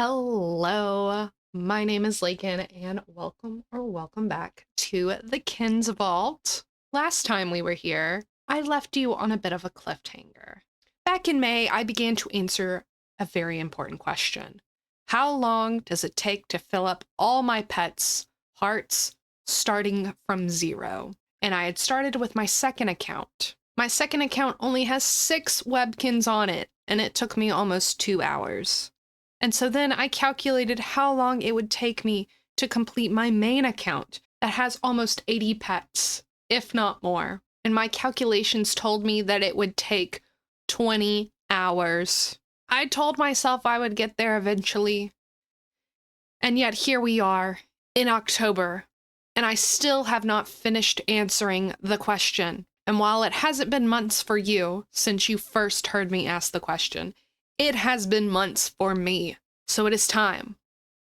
Hello, my name is Lakin, and welcome back to the Kinz Vault. Last time we were here, I left you on a bit of a cliffhanger. Back in May, I began to answer a very important question. How long does it take to fill up all my pets' hearts starting from 0? And I had started with my second account. My second account only has 6 Webkinz on it, and it took me almost 2 hours. And so then I calculated how long it would take me to complete my main account that has almost 80 pets, if not more. And my calculations told me that it would take 20 hours. I told myself I would get there eventually. And yet here we are in October, and I still have not finished answering the question. And while it hasn't been months for you since you first heard me ask the question, it has been months for me, so it is time.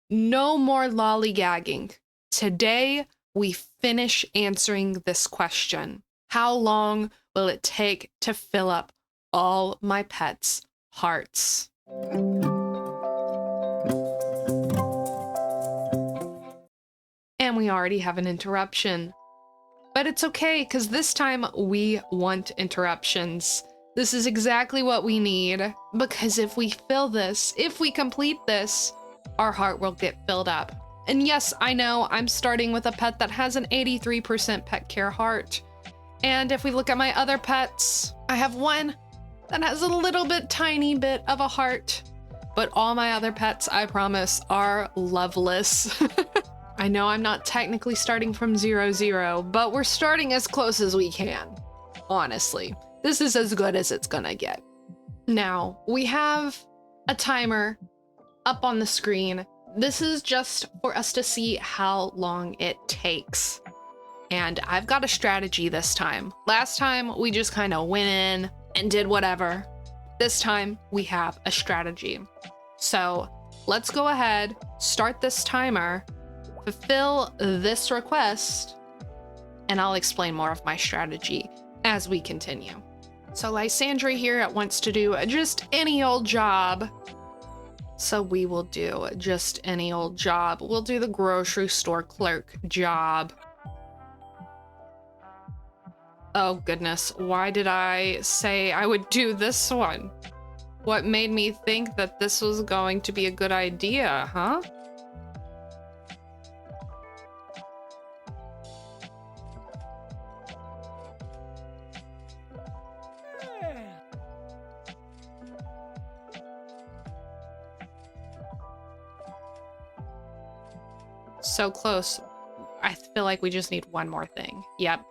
No more lollygagging. Today, we finish answering this question. How long will it take to fill up all my pets' hearts? And we already have an interruption. But it's okay, because this time we want interruptions. This is exactly what we need, because if we complete this, our heart will get filled up. And yes, I know I'm starting with a pet that has an 83% pet care heart. And if we look at my other pets, I have one that has a little bit tiny bit of a heart, but all my other pets, I promise, are loveless. I know I'm not technically starting from 0, but we're starting as close as we can, honestly. This is as good as it's gonna get. Now, we have a timer up on the screen. This is just for us to see how long it takes. And I've got a strategy this time. Last time, we just kind of went in and did whatever. This time, we have a strategy. So let's go ahead, start this timer, fulfill this request, and I'll explain more of my strategy as we continue. So Lysandra here wants to do just any old job. So we will do just any old job. We'll do the grocery store clerk job. Oh goodness, why did I say I would do this one? What made me think that this was going to be a good idea, huh? So close. I feel like we just need one more thing. Yep.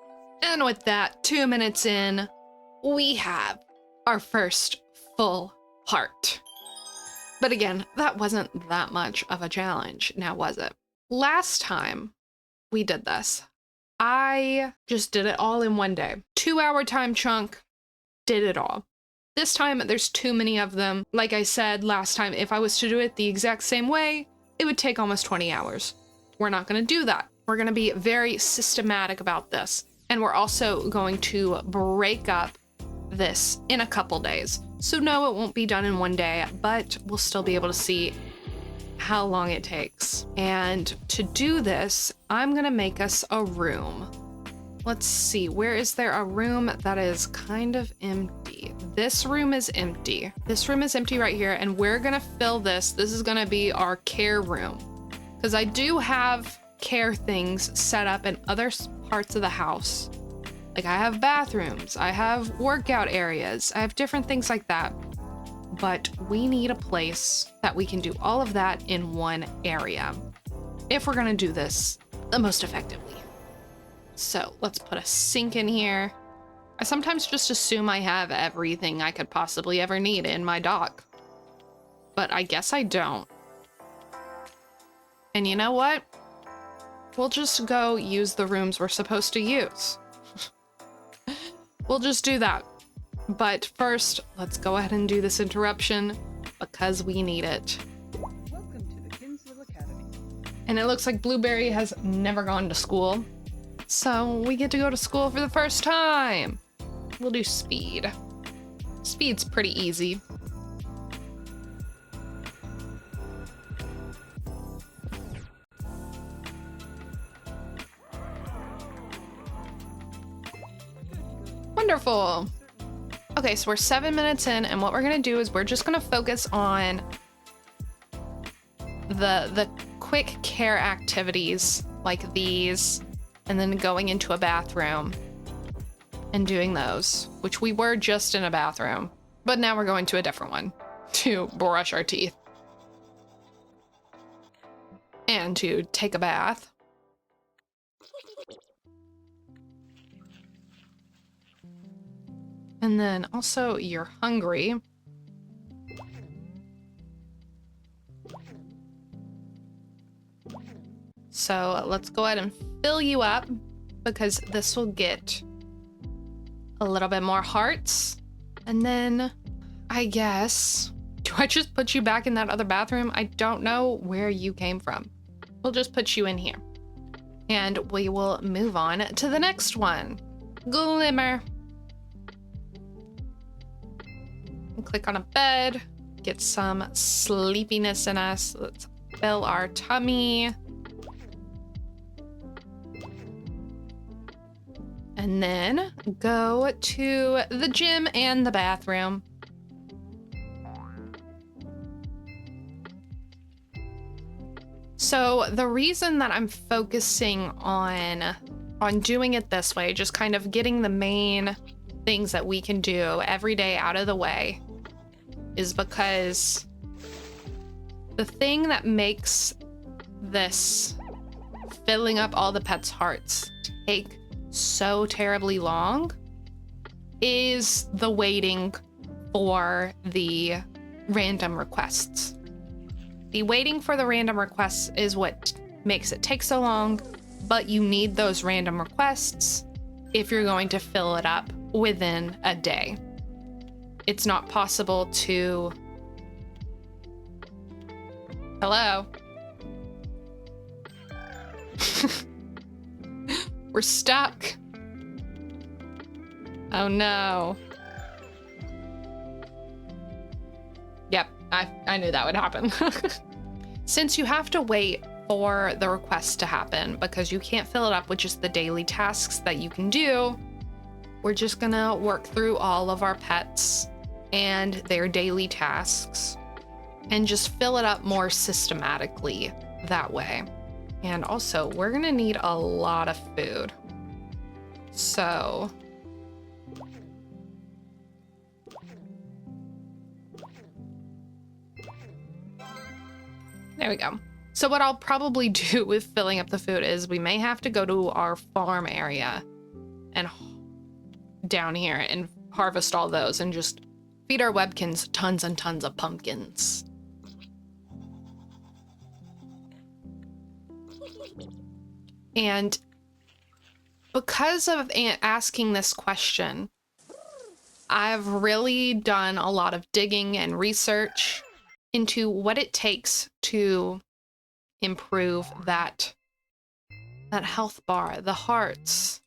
And with that, 2 minutes in, we have our first full heart. But again, that wasn't that much of a challenge, now was it? Last time we did this, I just did it all in one day. 2-hour time chunk, did it all. This time, there's too many of them. Like I said last time, if I was to do it the exact same way, it would take almost 20 hours. We're not gonna do that. We're gonna be very systematic about this. And we're also going to break up this in a couple days. So no, it won't be done in one day, but we'll still be able to see how long it takes. And to do this, I'm gonna make us a room. Let's see, where is there a room that is kind of empty? This room is empty. This room is empty right here, and we're gonna fill this. This is gonna be our care room. Because I do have care things set up in other parts of the house. Like I have bathrooms, I have workout areas, I have different things like that. But we need a place that we can do all of that in one area if we're gonna do this the most effectively. So let's put a sink in here. I sometimes just assume I have everything I could possibly ever need in my dock, but I guess I don't. And you know what? We'll just go use the rooms we're supposed to use. We'll just do that. But first, let's go ahead and do this interruption because we need it. Welcome to the Kinzville Academy. And it looks like Blueberry has never gone to school. So we get to go to school for the first time. We'll do speed. Speed's pretty easy. Wonderful. Okay, so we're 7 minutes in, and what we're gonna do is we're just gonna focus on the quick care activities like these, and then going into a bathroom and doing those, which we were just in a bathroom, but now we're going to a different one to brush our teeth and to take a bath. And then also, you're hungry. So let's go ahead and fill you up, because this will get a little bit more hearts. And then I guess, do I just put you back in that other bathroom? I don't know where you came from. We'll just put you in here. And we will move on to the next one. Glimmer. Click on a bed, get some sleepiness in us. Let's fill our tummy. And then go to the gym and the bathroom. So the reason that I'm focusing on doing it this way, just kind of getting the main things that we can do every day out of the way, is because the thing that makes this filling up all the pets' hearts take so terribly long is the waiting for the random requests. The waiting for the random requests is what makes it take so long, but you need those random requests if you're going to fill it up within a day. It's not possible to... Hello? We're stuck. Oh no. Yep, I knew that would happen. Since you have to wait for the request to happen because you can't fill it up with just the daily tasks that you can do, we're just gonna work through all of our pets and their daily tasks and just fill it up more systematically that way. And also, we're gonna need a lot of food. So there we go. So what I'll probably do with filling up the food is we may have to go to our farm area and down here and harvest all those and just feed our Webkinz tons and tons of pumpkins. And because of asking this question, I've really done a lot of digging and research into what it takes to improve that health bar, the hearts,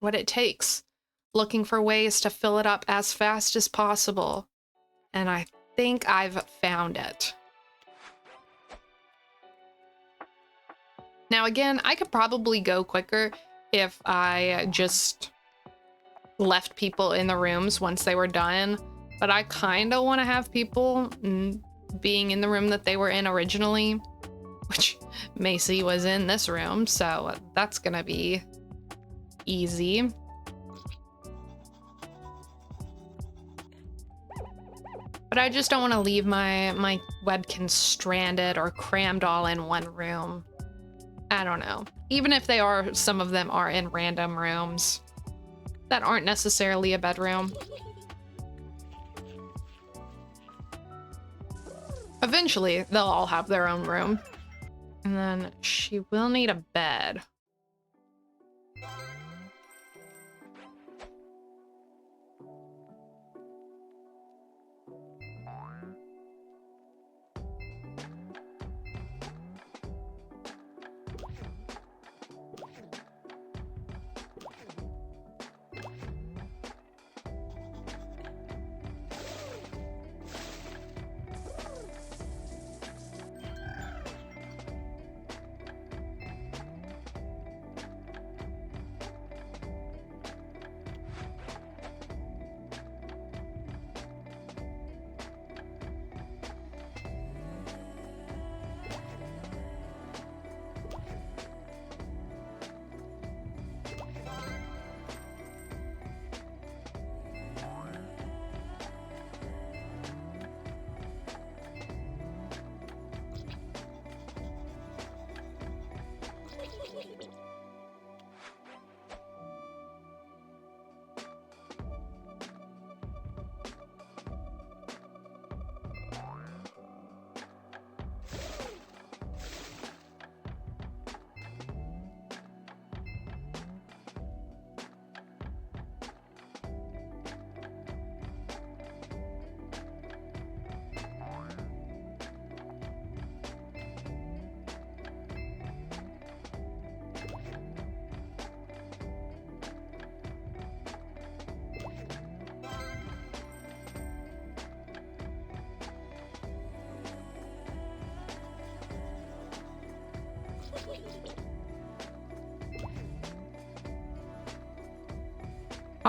what it takes, looking for ways to fill it up as fast as possible. And I think I've found it. Now, again, I could probably go quicker if I just left people in the rooms once they were done, but I kind of want to have people being in the room that they were in originally, which Macy was in this room, so that's gonna be easy. But I just don't want to leave my Webkinz stranded or crammed all in one room. I don't know. Even if they are, some of them are in random rooms that aren't necessarily a bedroom. Eventually, they'll all have their own room. And then she will need a bed.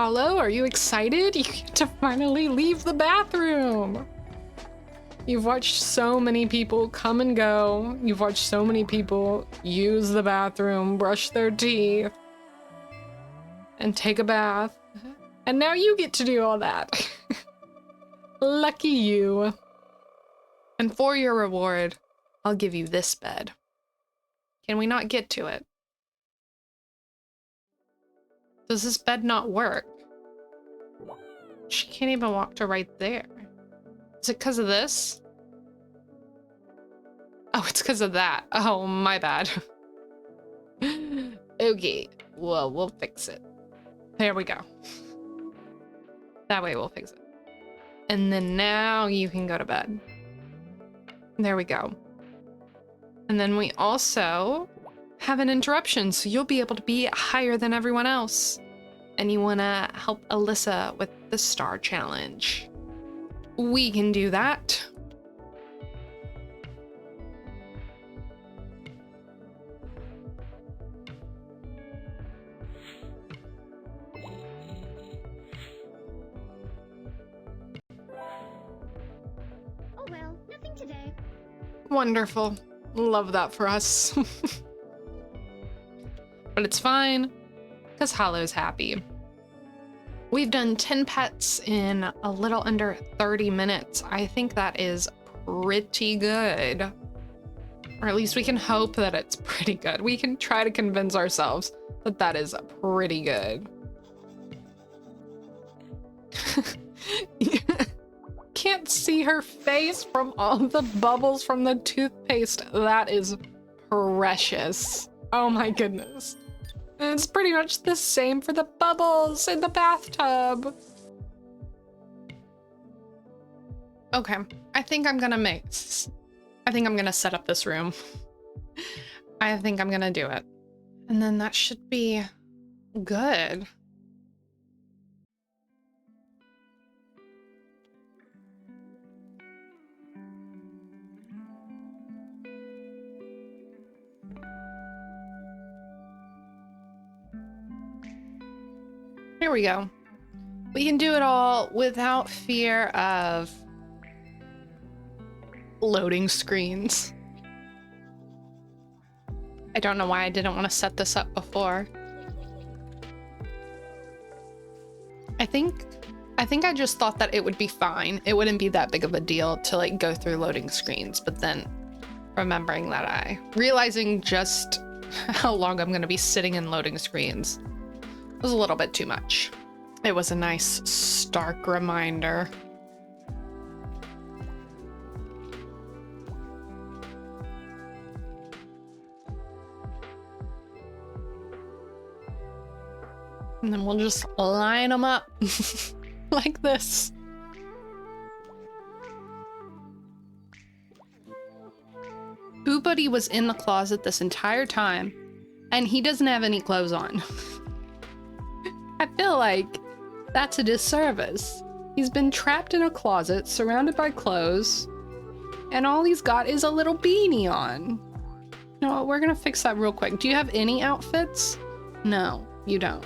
Hollow, are you excited? You get to finally leave the bathroom. You've watched so many people come and go. You've watched so many people use the bathroom, brush their teeth, and take a bath. And now you get to do all that. Lucky you. And for your reward, I'll give you this bed. Can we not get to it? Does this bed not work? She can't even walk to right there. Is it because of this? Oh, it's because of that. Oh, my bad. Okay, well, we'll fix it. There we go. That way we'll fix it. And then now you can go to bed. There we go. And then we also have an interruption, so you'll be able to be higher than everyone else. And you want to help Alyssa with the star challenge. We can do that. Oh well, nothing today. Wonderful. Love that for us. But it's fine, because Hollow's happy. We've done 10 pets in a little under 30 minutes. I think that is pretty good. Or at least we can hope that it's pretty good. We can try to convince ourselves that that is pretty good. Can't see her face from all the bubbles from the toothpaste. That is precious. Oh my goodness. And it's pretty much the same for the bubbles in the bathtub. Okay, I think I'm gonna set up this room. I think I'm gonna do it. And then that should be good. Here we go. We can do it all without fear of loading screens. I don't know why I didn't want to set this up before. I think I just thought that it would be fine. It wouldn't be that big of a deal to like go through loading screens, but then realizing just how long I'm going to be sitting in loading screens was a little bit too much. It was a nice stark reminder. And then we'll just line them up like this. Boo Buddy was in the closet this entire time, and he doesn't have any clothes on. I feel like that's a disservice. He's been trapped in a closet, surrounded by clothes, and all he's got is a little beanie on. No, we're gonna fix that real quick. Do you have any outfits? No, you don't.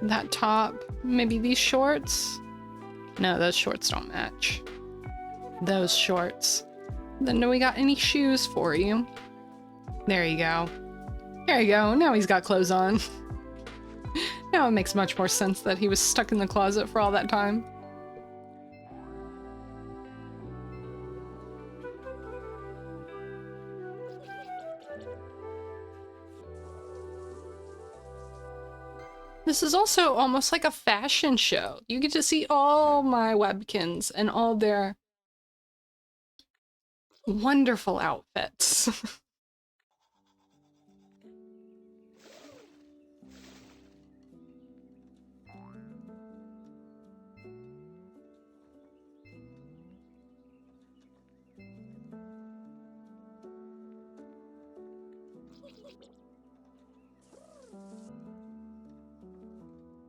That top, maybe these shorts? No, those shorts don't match. Those shorts. Then do we got any shoes for you? There you go. There you go, now he's got clothes on. Now it makes much more sense that he was stuck in the closet for all that time. This is also almost like a fashion show. You get to see all my Webkinz and all their wonderful outfits.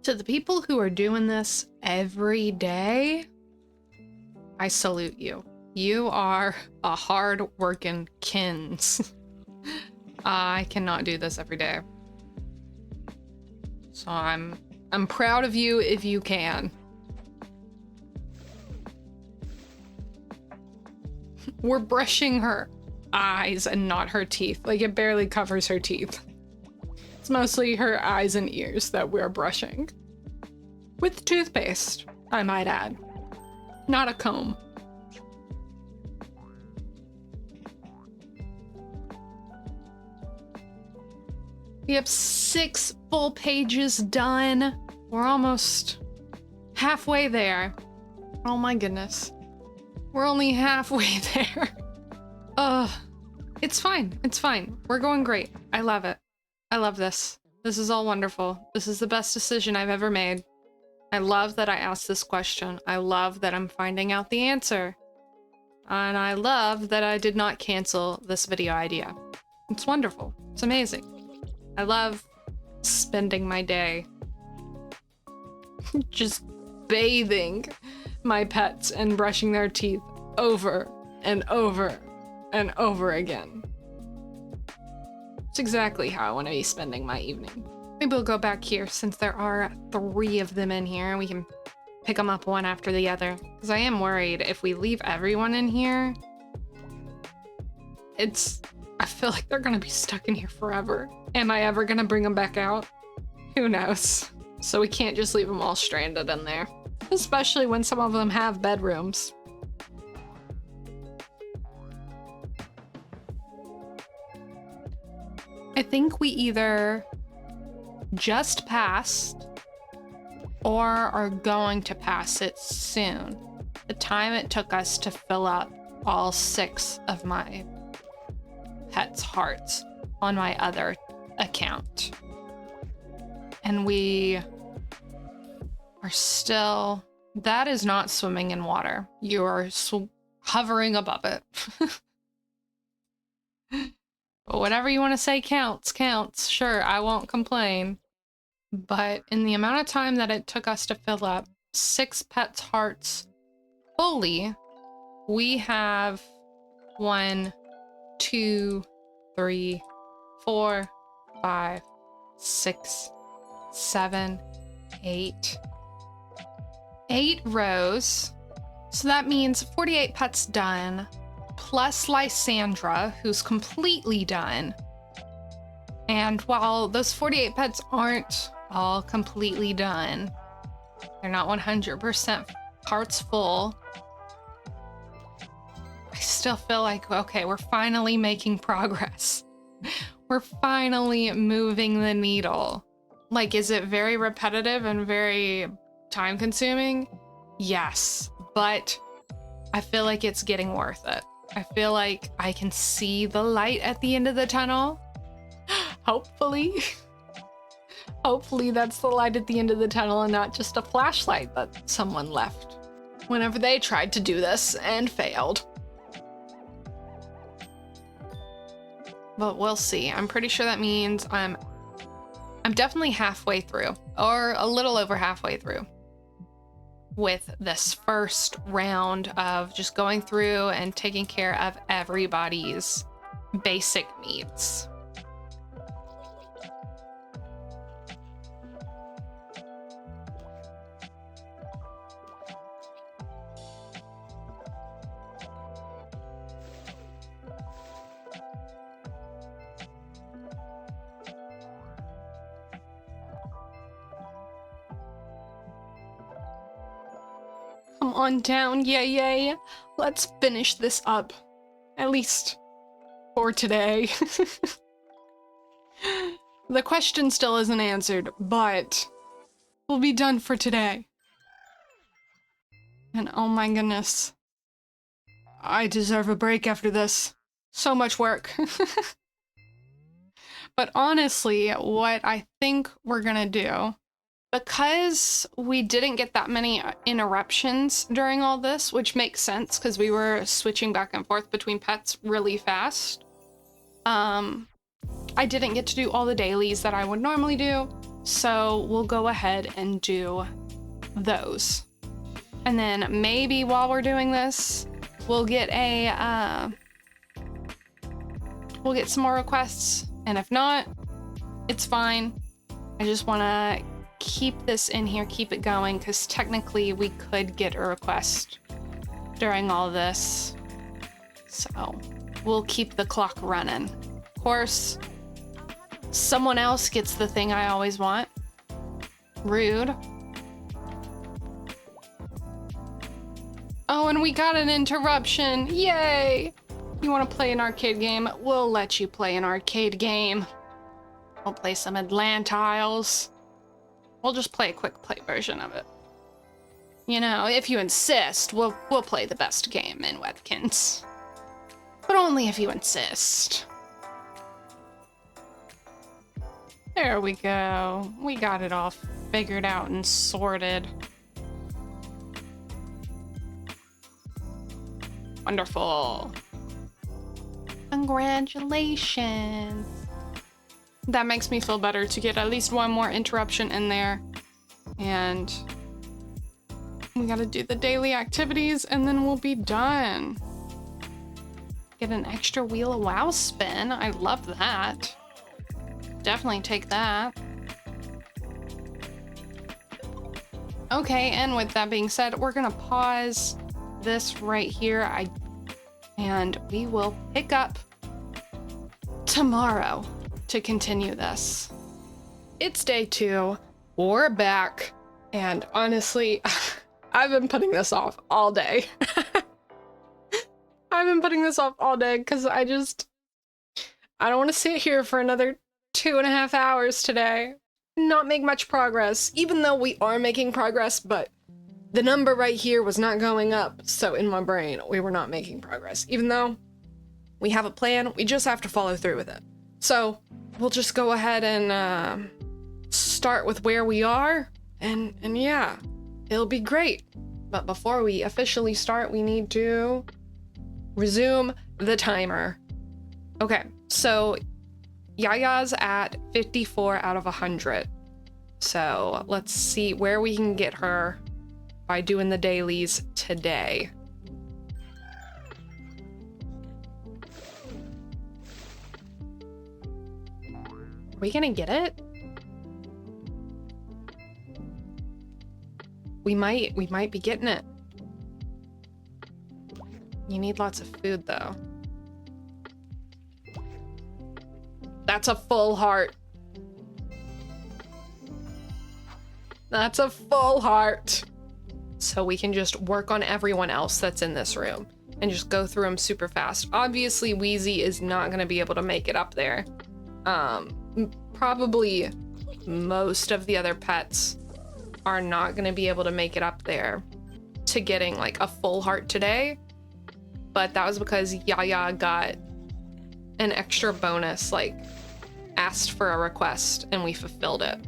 To the people who are doing this every day, I salute you. You are a hard-working kinz. I cannot do this every day. So I'm I'm proud of you if you can. We're brushing her eyes and not her teeth. Like, it barely covers her teeth. It's mostly her eyes and ears that we're brushing. With toothpaste, I might add. Not a comb. We have 6 full pages done. We're almost halfway there. Oh my goodness. We're only halfway there. It's fine. It's fine. We're going great. I love it. I love this. This is all wonderful. This is the best decision I've ever made. I love that I asked this question. I love that I'm finding out the answer. And I love that I did not cancel this video idea. It's wonderful. It's amazing. I love spending my day just bathing my pets and brushing their teeth over and over and over again. It's exactly how I want to be spending my evening. Maybe we'll go back here since there are 3 of them in here and we can pick them up one after the other. Because I am worried if we leave everyone in here, I feel like they're gonna be stuck in here forever. Am I ever gonna bring them back out? Who knows? So we can't just leave them all stranded in there. Especially when some of them have bedrooms. I think we either just passed or are going to pass it soon. The time it took us to fill up all 6 of my pets' hearts on my other account. And we are still... That is not swimming in water. You are hovering above it. But whatever you want to say counts, counts. Sure, I won't complain. But in the amount of time that it took us to fill up 6 pets' hearts fully, we have 1, 2, 3, 4, 5, 6, 7, 8. 8 rows. So that means 48 pets done, plus Lysandra, who's completely done. And while those 48 pets aren't all completely done, they're not 100% hearts full, I still feel like, okay, we're finally making progress. We're finally moving the needle. Like, is it very repetitive and very time consuming? Yes, but I feel like it's getting worth it. I feel like I can see the light at the end of the tunnel. Hopefully. Hopefully that's the light at the end of the tunnel and not just a flashlight that someone left whenever they tried to do this and failed. But we'll see. I'm pretty sure that means I'm definitely halfway through, or a little over halfway through, with this first round of just going through and taking care of everybody's basic needs. Come on down, yay. Let's finish this up. At least for today. The question still isn't answered, but we'll be done for today. And oh my goodness. I deserve a break after this. So much work. But honestly, what I think we're gonna do, because we didn't get that many interruptions during all this, which makes sense because we were switching back and forth between pets really fast. I didn't get to do all the dailies that I would normally do, so we'll go ahead and do those. And then maybe while we're doing this, we'll get we'll get some more requests, and if not, it's fine. I just want to keep this in here, keep it going, because technically we could get a request during all this. So we'll keep the clock running. Of course, someone else gets the thing I always want. Rude. Oh, and we got an interruption. Yay! You want to play an arcade game? We'll let you play an arcade game. We'll play some Atlantiles. We'll just play a quick play version of it. You know, if you insist, we'll play the best game in Webkinz. But only if you insist. There we go. We got it all figured out and sorted. Wonderful. Congratulations. That makes me feel better to get at least one more interruption in there. And we gotta do the daily activities and then we'll be done. Get an extra Wheel of Wow spin. I love that. Definitely take that. Okay, and with that being said, we're gonna pause this right here. And we will pick up tomorrow to continue this. It's day 2. We're back. And honestly, I've been putting this off all day. I've been putting this off all day because I don't want to sit here for another 2.5 hours today. Not make much progress, even though we are making progress, but the number right here was not going up. So in my brain, we were not making progress. Even though we have a plan, we just have to follow through with it. So we'll just go ahead and start with where we are. And yeah, it'll be great. But before we officially start, we need to resume the timer. Okay, so Yaya's at 54 out of 100. So let's see where we can get her by doing the dailies today. Are we gonna get it? We might be getting it. You need lots of food though. That's a full heart. That's a full heart. So we can just work on everyone else that's in this room and just go through them super fast. Obviously, Wheezy is not going to be able to make it up there. Probably most of the other pets are not going to be able to make it up there to getting like a full heart today. But that was because Yaya got an extra bonus, like asked for a request and we fulfilled it.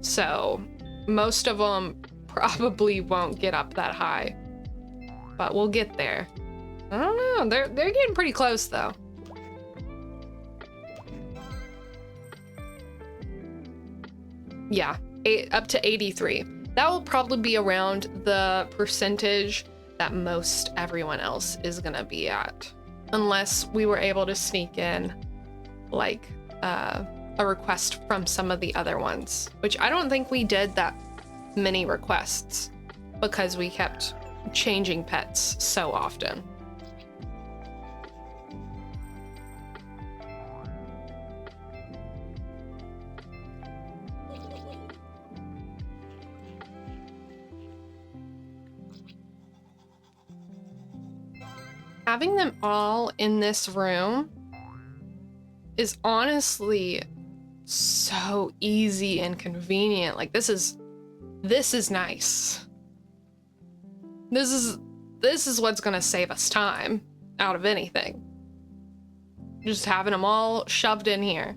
So most of them probably won't get up that high, but we'll get there. I don't know, they're getting pretty close though. Yeah, up to 83. That will probably be around the percentage that most everyone else is gonna be at, unless we were able to sneak in like a request from some of the other ones, which I don't think we did that many requests because we kept changing pets so often. Having them all in this room is honestly so easy and convenient. Like this is nice. This is what's gonna save us time out of anything. Just having them all shoved in here.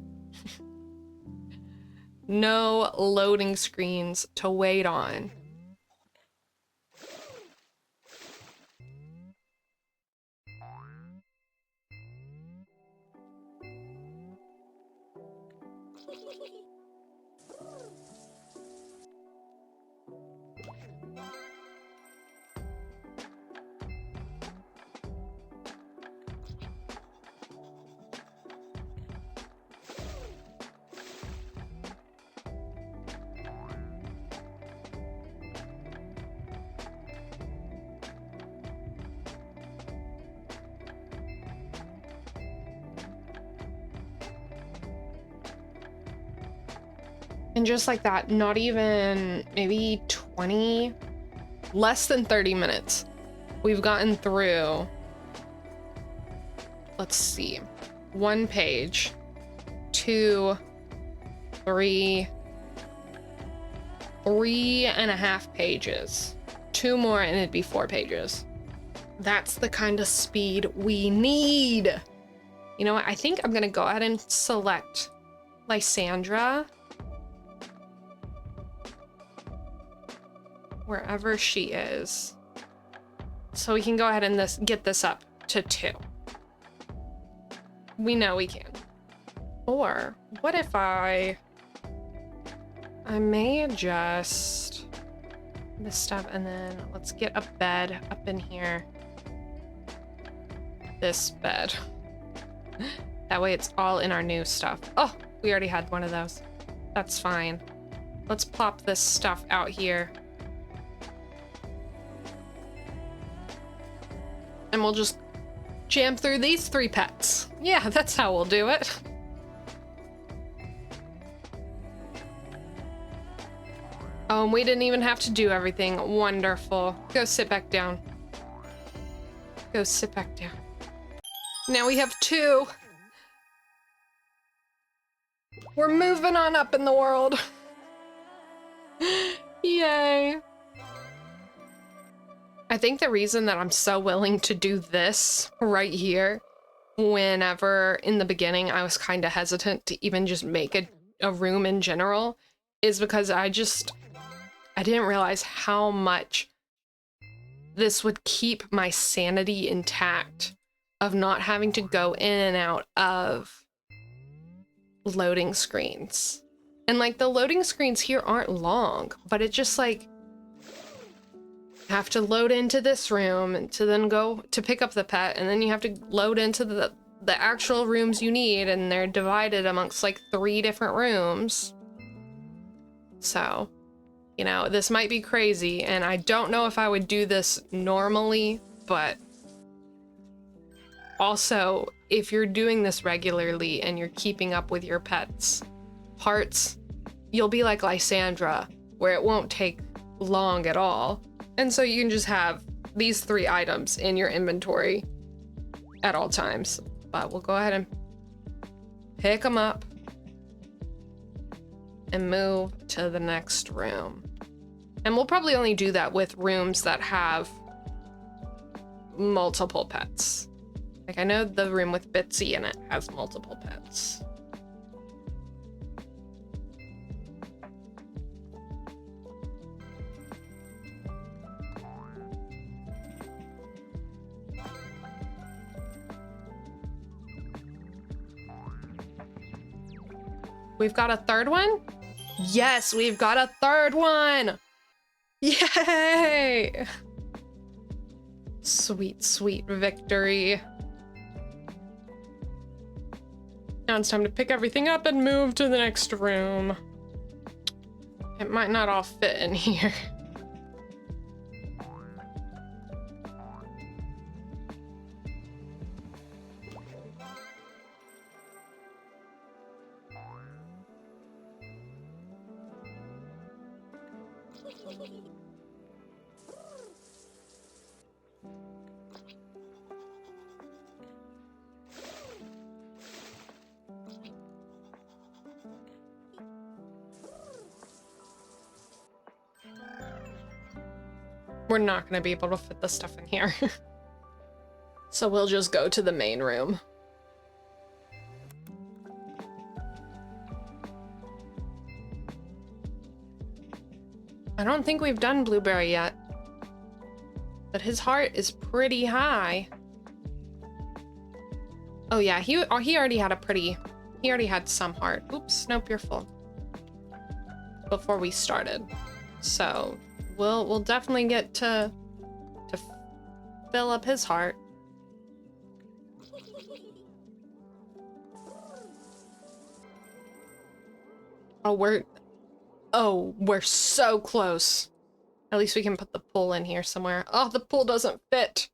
No loading screens to wait on. And just like that, not even maybe 20, less than 30 minutes, we've gotten through, let's see, 1 page, 2, 3, 3.5 pages. 2 more and it'd be 4 pages. That's the kind of speed we need. You know what? I think I'm gonna go ahead and select Lysandra. Wherever she is. So we can go ahead and get this up to 2. We know we can. Or what if I may just this stuff, and then let's get a bed up in here. This bed. That way it's all in our new stuff. Oh, we already had one of those. That's fine. Let's plop this stuff out here. And we'll just jam through these 3 pets. Yeah, that's how we'll do it. Oh, and we didn't even have to do everything. Wonderful. Go sit back down. Go sit back down. Now we have 2. We're moving on up in the world. Yay. I think the reason that I'm so willing to do this right here, whenever in the beginning I was kind of hesitant to even just make a room in general, is because I didn't realize how much this would keep my sanity intact of not having to go in and out of loading screens. And like the loading screens here aren't long, but it just like have to load into this room and to then go to pick up the pet, and then you have to load into the actual rooms you need, and they're divided amongst like 3 different rooms. So, you know, this might be crazy, and I don't know if I would do this normally, but also if you're doing this regularly and you're keeping up with your pets' parts, you'll be like Lysandra, where it won't take long at all. And so you can just have these 3 items in your inventory at all times. But we'll go ahead and pick them up and move to the next room. And we'll probably only do that with rooms that have multiple pets. Like I know the room with Bitsy in it has multiple pets. We've got a 3rd one? Yes, we've got a 3rd one! Yay! Sweet, sweet victory. Now it's time to pick everything up and move to the next room. It might not all fit in here. We're not going to be able to fit the stuff in here. So we'll just go to the main room. I don't think we've done Blueberry yet, but his heart is pretty high. Oh yeah, he already had he already had some heart. Oops, nope, you're full. Before we started. So we'll definitely get to fill up his heart. We're so close. At least we can put the pool in here somewhere. Oh, the pool doesn't fit.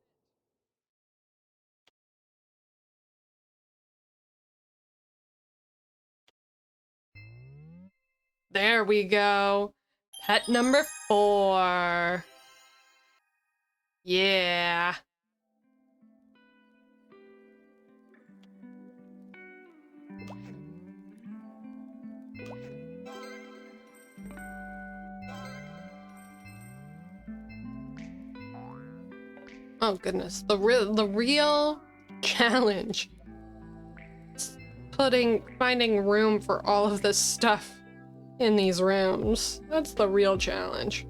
There we go. Pet number 4. Yeah. Oh goodness, the real challenge is finding room for all of this stuff in these rooms. That's the real challenge.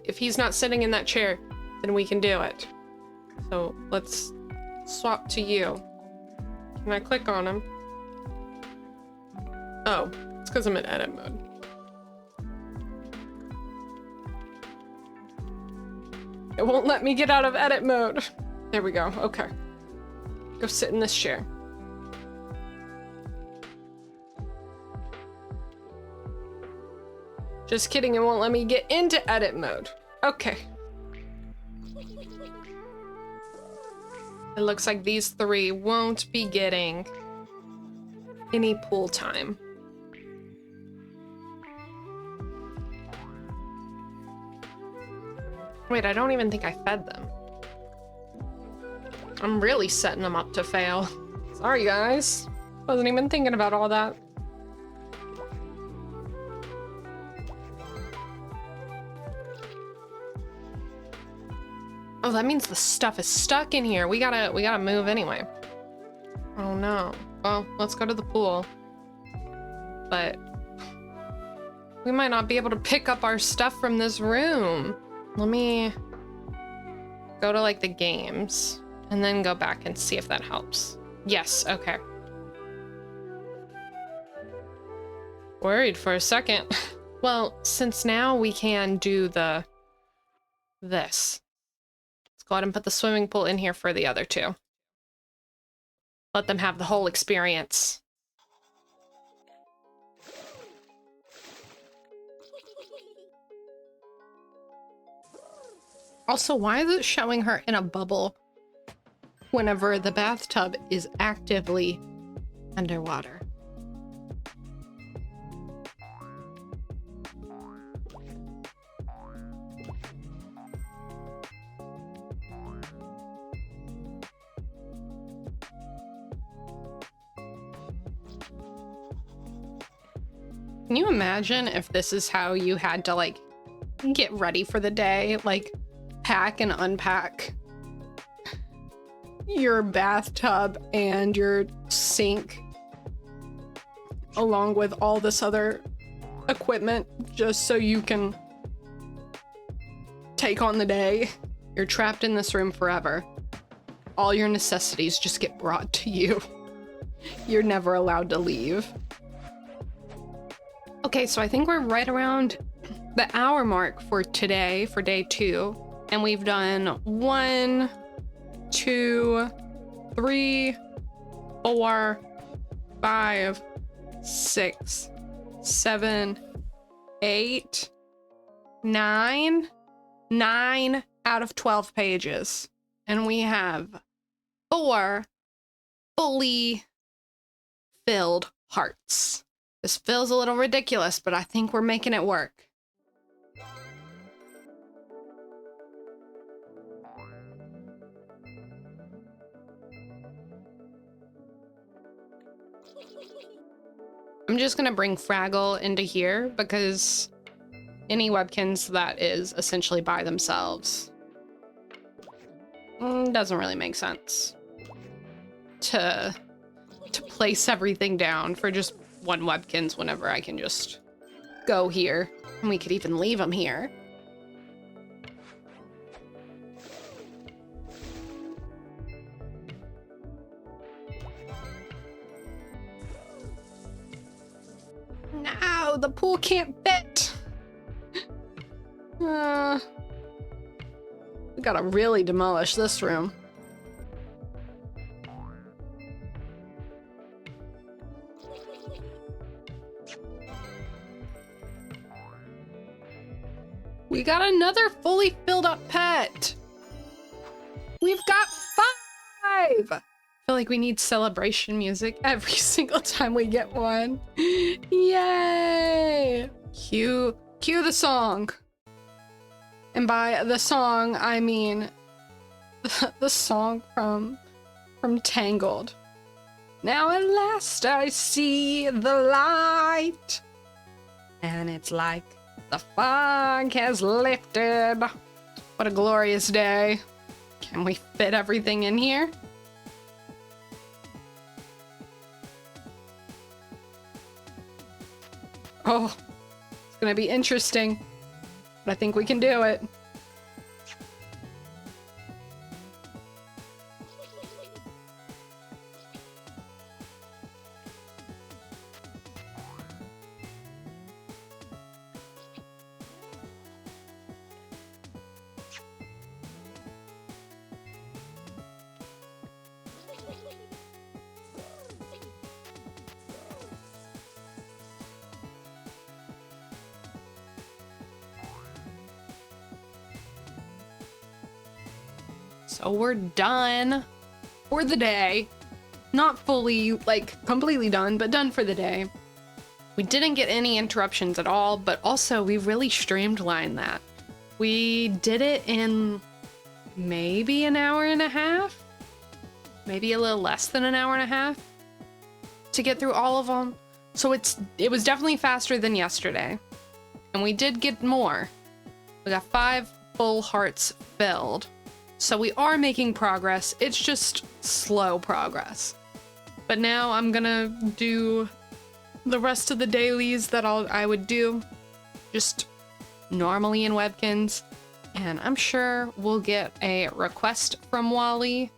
If he's not sitting in that chair, then we can do it. So let's swap to you. Can I click on him? Oh, it's because I'm in edit mode. It won't let me get out of edit mode. There we go. Okay. Go sit in this chair. Just kidding, it won't let me get into edit mode. Okay. It looks like these 3 won't be getting any pool time. Wait, I don't even think I fed them. I'm really setting them up to fail. Sorry, guys. Wasn't even thinking about all that. Oh, that means the stuff is stuck in here. We gotta move anyway. Oh no. Well, let's go to the pool. But we might not be able to pick up our stuff from this room. Let me go to like the games and then go back and see if that helps. Yes, okay. Worried for a second. Well, since now we can do this. Let's go ahead and put the swimming pool in here for the other 2. Let them have the whole experience. Also, why is it showing her in a bubble whenever the bathtub is actively underwater? Can you imagine if this is how you had to like get ready for the day? Like pack and unpack your bathtub and your sink along with all this other equipment just so you can take on the day. You're trapped in this room forever. All your necessities just get brought to you. You're never allowed to leave. Okay, so I think we're right around the hour mark for today, for day 2. And we've done 1, 2, 3, 4, 5, 6, 7, 8, 9. 9 out of 12 pages. And we have 4 fully filled hearts. This feels a little ridiculous, but I think we're making it work. I'm just gonna bring Fraggle into here because any Webkinz that is essentially by themselves doesn't really make sense to place everything down for just one Webkinz whenever I can just go here, and we could even leave them here. No, the pool can't fit. We gotta really demolish this room. We got another fully filled up pet. We've got 5 feel like we need celebration music every single time we get one. Yay! Cue the song. And by the song, I mean the song from Tangled. Now at last I see the light, and it's like the fog has lifted. What a glorious day. Can we fit everything in here? Oh, it's gonna be interesting, but I think we can do it. So we're done for the day. Not fully, like, completely done, but done for the day. We didn't get any interruptions at all, but also we really streamlined that. We did it in maybe an hour and a half? Maybe a little less than an hour and a half to get through all of them. So it was definitely faster than yesterday. And we did get more. We got 5 full hearts filled. So we are making progress. It's just slow progress. But now I'm gonna do the rest of the dailies that I would do just normally in Webkinz. And I'm sure we'll get a request from Wally.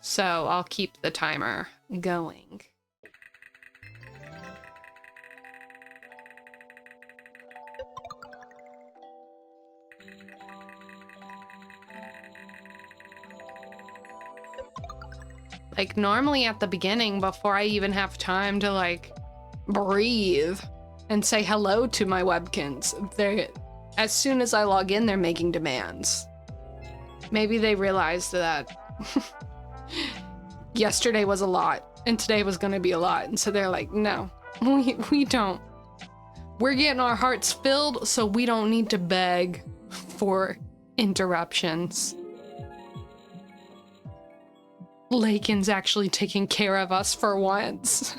So I'll keep the timer going. Like, normally at the beginning, before I even have time to, like, breathe and say hello to my Webkinz, as soon as I log in, they're making demands. Maybe they realized that yesterday was a lot, and today was gonna be a lot, and so they're like, no, we don't. We're getting our hearts filled, so we don't need to beg for interruptions. Lakin's actually taking care of us for once.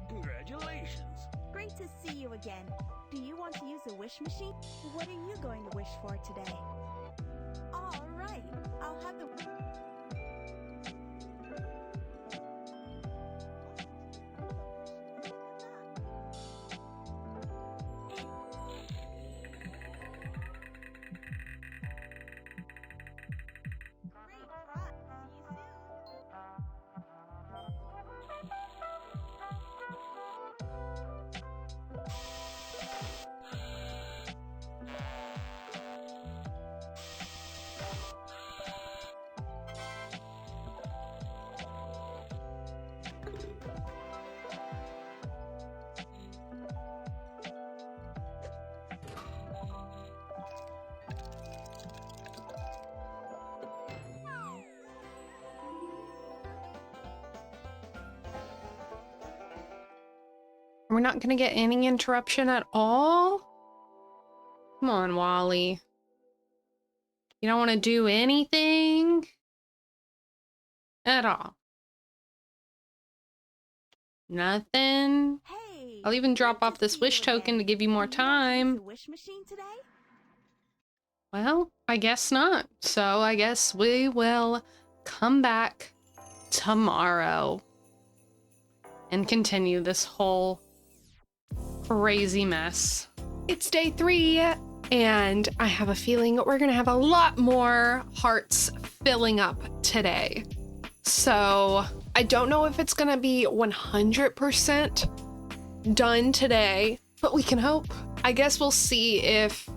Congratulations. Great to see you again. Do you want to use a wish machine? What are you going to wish for today? All right, I'll have the... We're not gonna get any interruption at all? Come on, Wally. You don't want to do anything at all? Nothing? Hey, I'll even drop good off this see wish you token again. to give you more Do you want to use time. the wish machine today? Well, I guess not. So I guess we will come back tomorrow and continue this whole crazy mess. It's day 3, and I have a feeling we're gonna have a lot more hearts filling up today. So I don't know if it's gonna be 100% done today, but we can hope. I guess we'll see if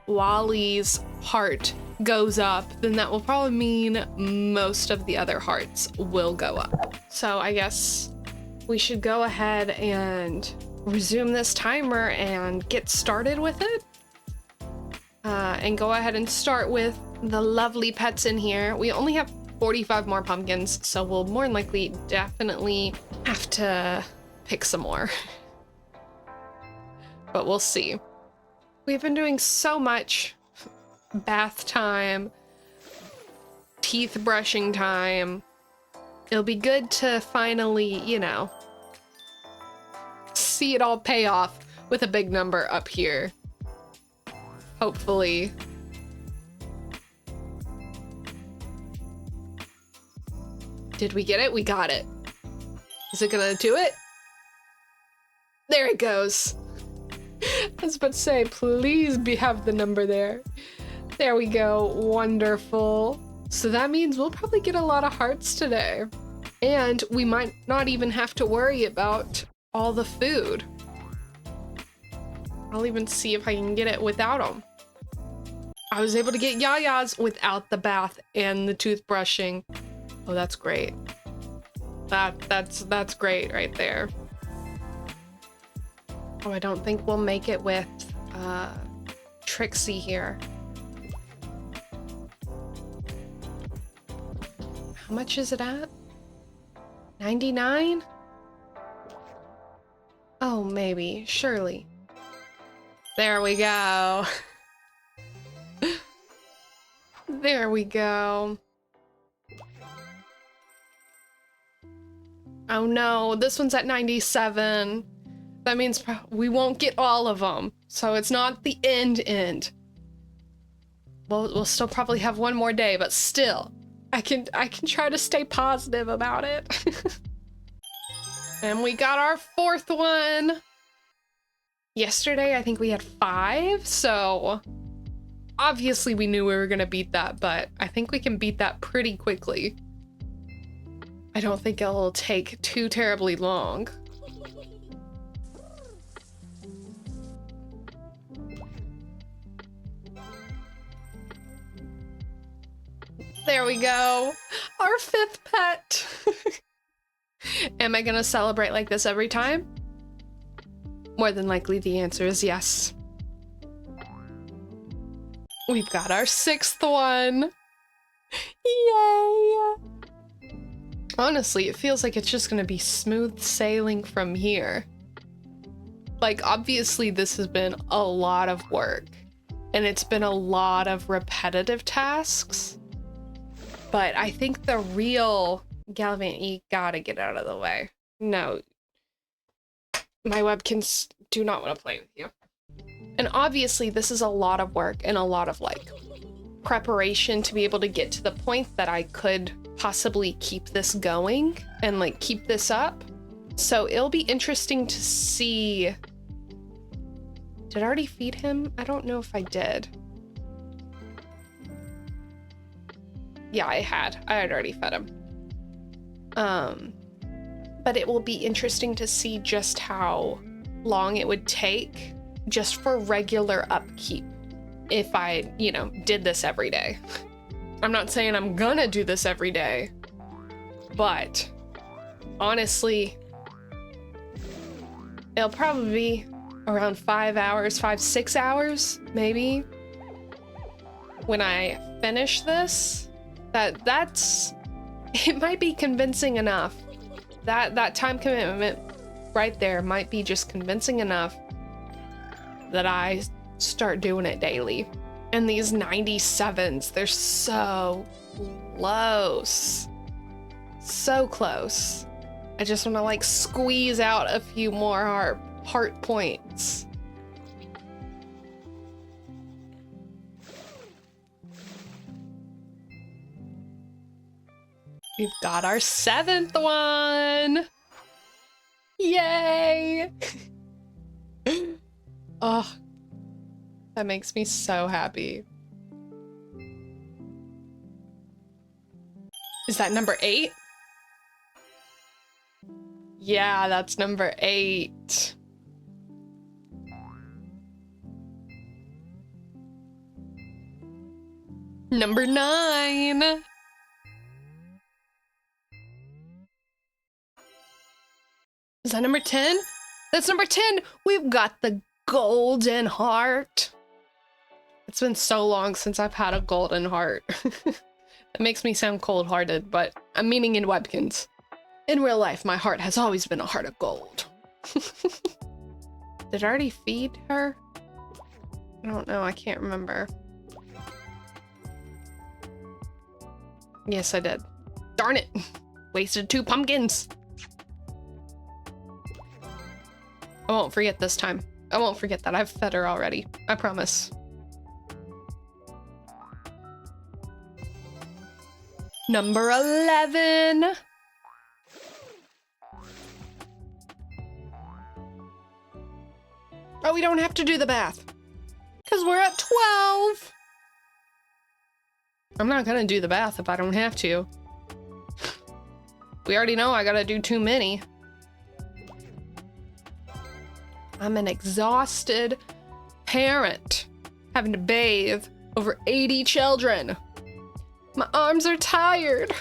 Wally's heart goes up, then that will probably mean most of the other hearts will go up. So I guess we should go ahead and resume this timer and get started with it. and go ahead and start with the lovely pets in here. We only have 45 more pumpkins, so we'll more than likely definitely have to pick some more. But we'll see. We've been doing so much bath time, teeth brushing time. It'll be good to finally, you know, see it all pay off with a big number up here. Hopefully. Did we get it? We got it. Is it gonna do it? There it goes. I was about to say, please have the number there. There we go. Wonderful. So that means we'll probably get a lot of hearts today. And we might not even have to worry about all the food. I'll even see if I can get it without them. I was able to get Yayas without the bath and the toothbrushing. Oh, that's great. That's great right there. Oh, I don't think we'll make it with Trixie here. How much is it at? 99? Oh, maybe. Surely. There we go. There we go. Oh no, this one's at 97. That means we won't get all of them. So it's not the end. We'll still probably have one more day, but still, I can try to stay positive about it. And we got our fourth one. Yesterday, I think we had 5, so obviously we knew we were gonna beat that, but I think we can beat that pretty quickly. I don't think it'll take too terribly long. There we go. Our 5th pet. Am I gonna celebrate like this every time? More than likely the answer is yes. We've got our 6th one. Yay! Honestly, it feels like it's just gonna be smooth sailing from here. Like, obviously this has been a lot of work, and it's been a lot of repetitive tasks, but I think the real Gallivant, you gotta get out of the way. No. My Webkinz do not want to play with you. And obviously this is a lot of work and a lot of like preparation to be able to get to the point that I could possibly keep this going and like keep this up. So it'll be interesting to see. Did I already feed him? I don't know if I did. Yeah, I had already fed him. But it will be interesting to see just how long it would take just for regular upkeep if I, you know, did this every day. I'm not saying I'm gonna do this every day, but honestly, it'll probably be around 5 hours, 6 hours, maybe, when I finish this. That's it might be convincing enough. That time commitment right there might be just convincing enough that I start doing it daily. And these 97s, they're so close. So close. I just want to like squeeze out a few more heart points. We've got our 7th one. Yay! Oh, that makes me so happy. Is that number 8? Yeah, that's number 8. Number 9. Is that number 10? That's number 10. We've got the golden heart. It's been so long since I've had a golden heart. It makes me sound cold-hearted, but I'm meaning in Webkinz. In real life, my heart has always been a heart of gold. Did I already feed her? I don't know, I can't remember. Yes, I did. Darn it! Wasted 2 pumpkins! I won't forget this time. I won't forget that. I've fed her already. I promise. Number 11! Oh, we don't have to do the bath. Because we're at 12! I'm not gonna do the bath if I don't have to. We already know I gotta do too many. I'm an exhausted parent having to bathe over 80 children. My arms are tired.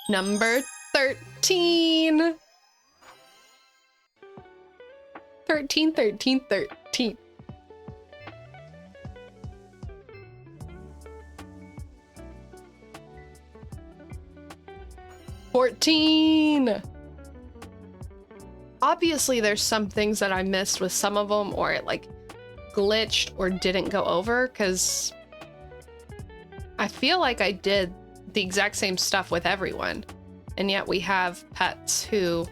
Number 13. 13, 13, 13. $14. Obviously, there's some things that I missed with some of them, or it like glitched or didn't go over, because I feel like I did the exact same stuff with everyone. And yet we have pets who,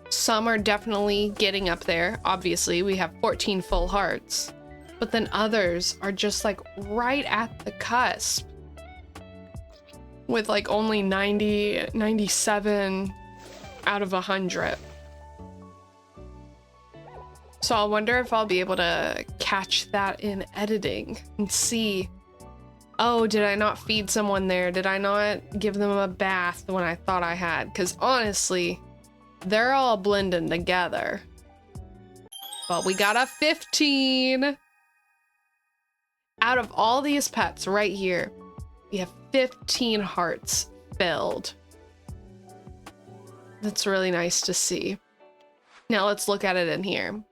some are definitely getting up there. Obviously, we have 14 full hearts, but then others are just like right at the cusp with like only 90, 97 out of 100. So I wonder if I'll be able to catch that in editing and see, oh, did I not feed someone there? Did I not give them a bath when I thought I had? Because honestly, they're all blending together. But we got a 15. Out of all these pets right here, we have 15 hearts filled. That's really nice to see. Now let's look at it in here.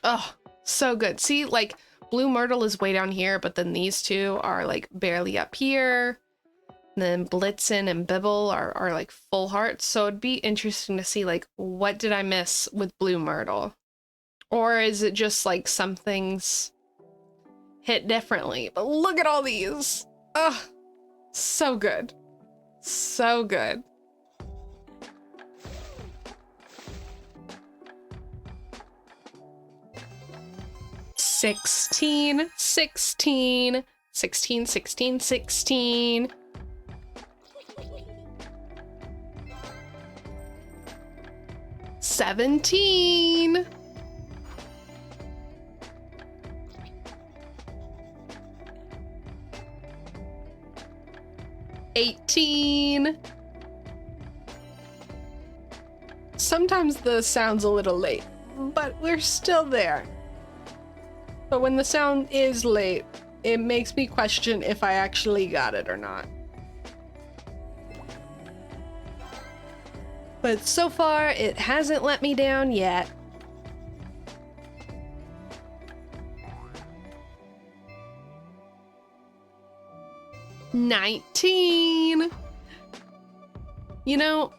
Oh, so good. See, like Blue Myrtle is way down here, but then these two are like barely up here. And then Blitzen and Bibble are like full hearts. So it'd be interesting to see like, what did I miss with Blue Myrtle? Or is it just like some things hit differently? But look at all these. Oh, so good. So good. $16, $16, $16, $16, $16. $17. $18. Sometimes the sound's a little late, but we're still there. But when the sound is late, it makes me question if I actually got it or not. But so far, it hasn't let me down yet. $19. You know,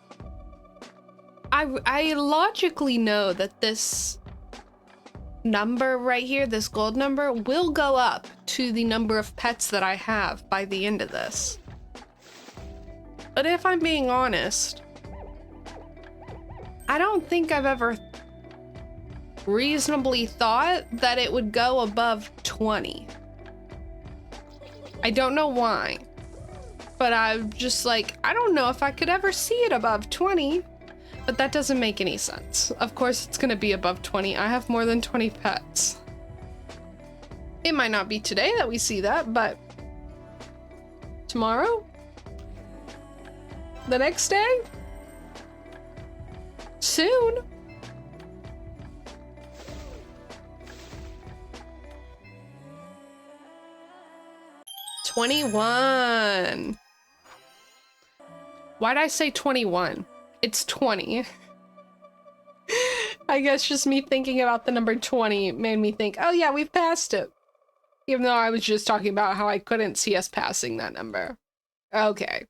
I logically know that this number right here, this gold number, will go up to the number of pets that I have by the end of this. But if I'm being honest, I don't think I've ever reasonably thought that it would go above 20. I don't know why, but I'm just like, I don't know if I could ever see it above 20, but that doesn't make any sense. Of course it's gonna be above 20. I have more than 20 pets. It might not be today that we see that, but tomorrow? The next day? Soon? $21. Why'd I say 21? It's 20. I guess just me thinking about the number 20 made me think, oh yeah, we've passed it. Even though I was just talking about how I couldn't see us passing that number. Okay.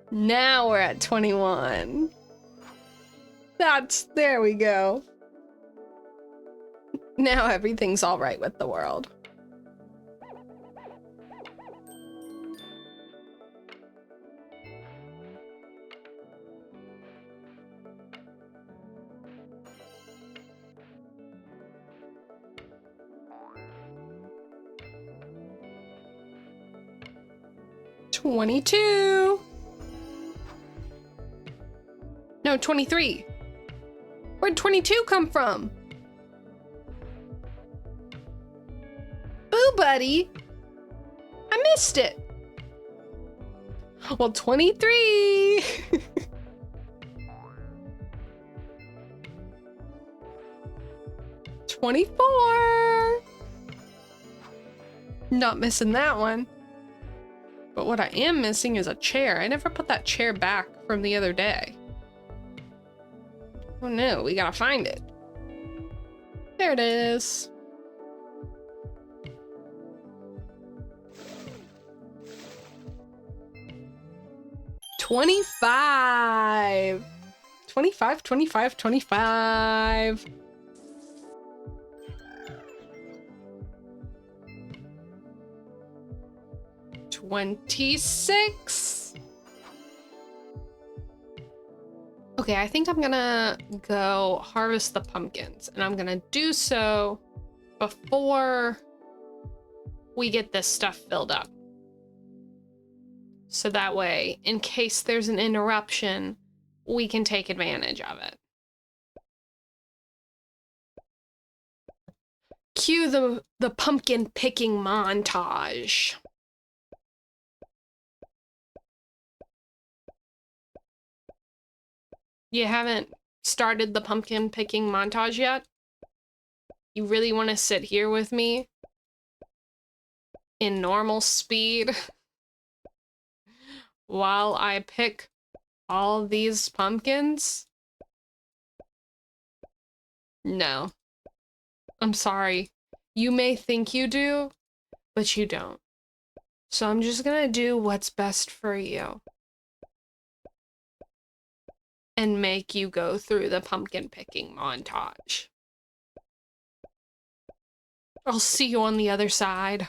Now we're at 21. There we go. Now everything's all right with the world. $22. No, 23. Where'd 22 come from? Boo, buddy. I missed it. Well, 23. 24. Not missing that one. But what I am missing is a chair. I never put that chair back from the other day. Oh no, we gotta find it. There it is. $25. 25, 25, 25. $26. Okay, I think I'm gonna go harvest the pumpkins, and I'm gonna do so before we get this stuff filled up. So that way, in case there's an interruption, we can take advantage of it. Cue the pumpkin picking montage. You haven't started the pumpkin picking montage yet? You really want to sit here with me in normal speed while I pick all these pumpkins? No. I'm sorry. You may think you do, but you don't. So I'm just gonna do what's best for you. And make you go through the pumpkin picking montage. I'll see you on the other side.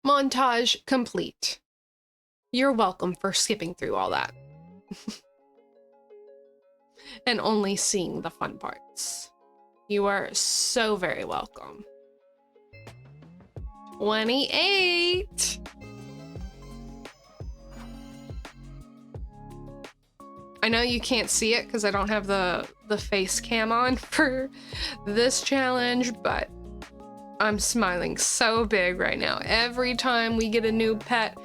Montage complete. You're welcome for skipping through all that. And only seeing the fun parts. You are so very welcome. 28. I know you can't see it because I don't have the face cam on for this challenge, but I'm smiling so big right now. Every time we get a new pet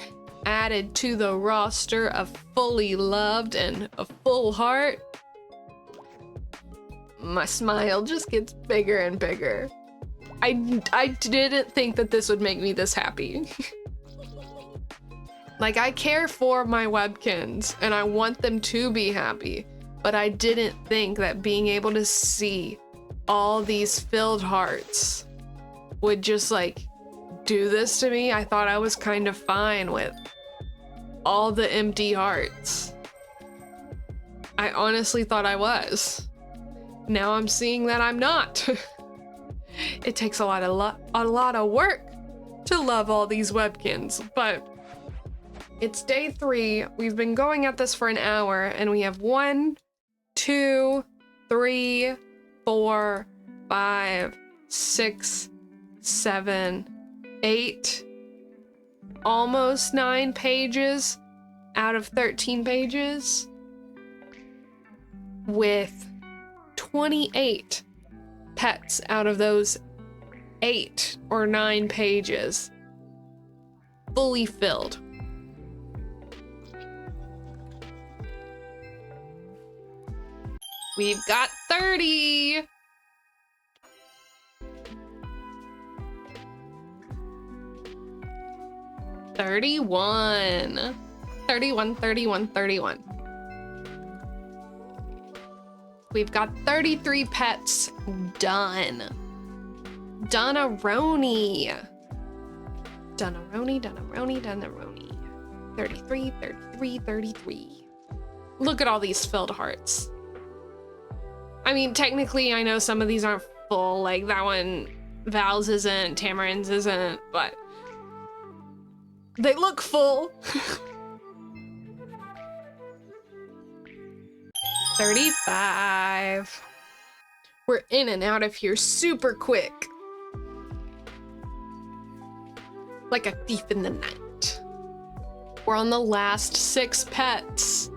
added to the roster of fully loved and a full heart, my smile just gets bigger and bigger. I didn't think that this would make me this happy. Like, I care for my Webkinz and I want them to be happy, but I didn't think that being able to see all these filled hearts would just like do this to me. I thought I was kind of fine with all the empty hearts. I honestly thought I was. Now I'm seeing that I'm not. It takes a lot of work to love all these Webkinz, but it's day 3. We've been going at this for an hour, and we have 1, 2, 3, 4, 5, 6, 7, 8, almost 9 pages out of 13 pages, with 28 pets out of those 8 or 9 pages fully filled. We've got 30. $31. 31, 31, 31. We've got 33 pets done. Done-a-roni. Done-a-roni, done-a-roni, done-a-roni. 33, 33, 33. Look at all these filled hearts. I mean, technically, I know some of these aren't full. Like that one, Val's isn't, Tamarin's isn't, but they look full. 35. We're in and out of here super quick. Like a thief in the night. We're on the last 6 pets.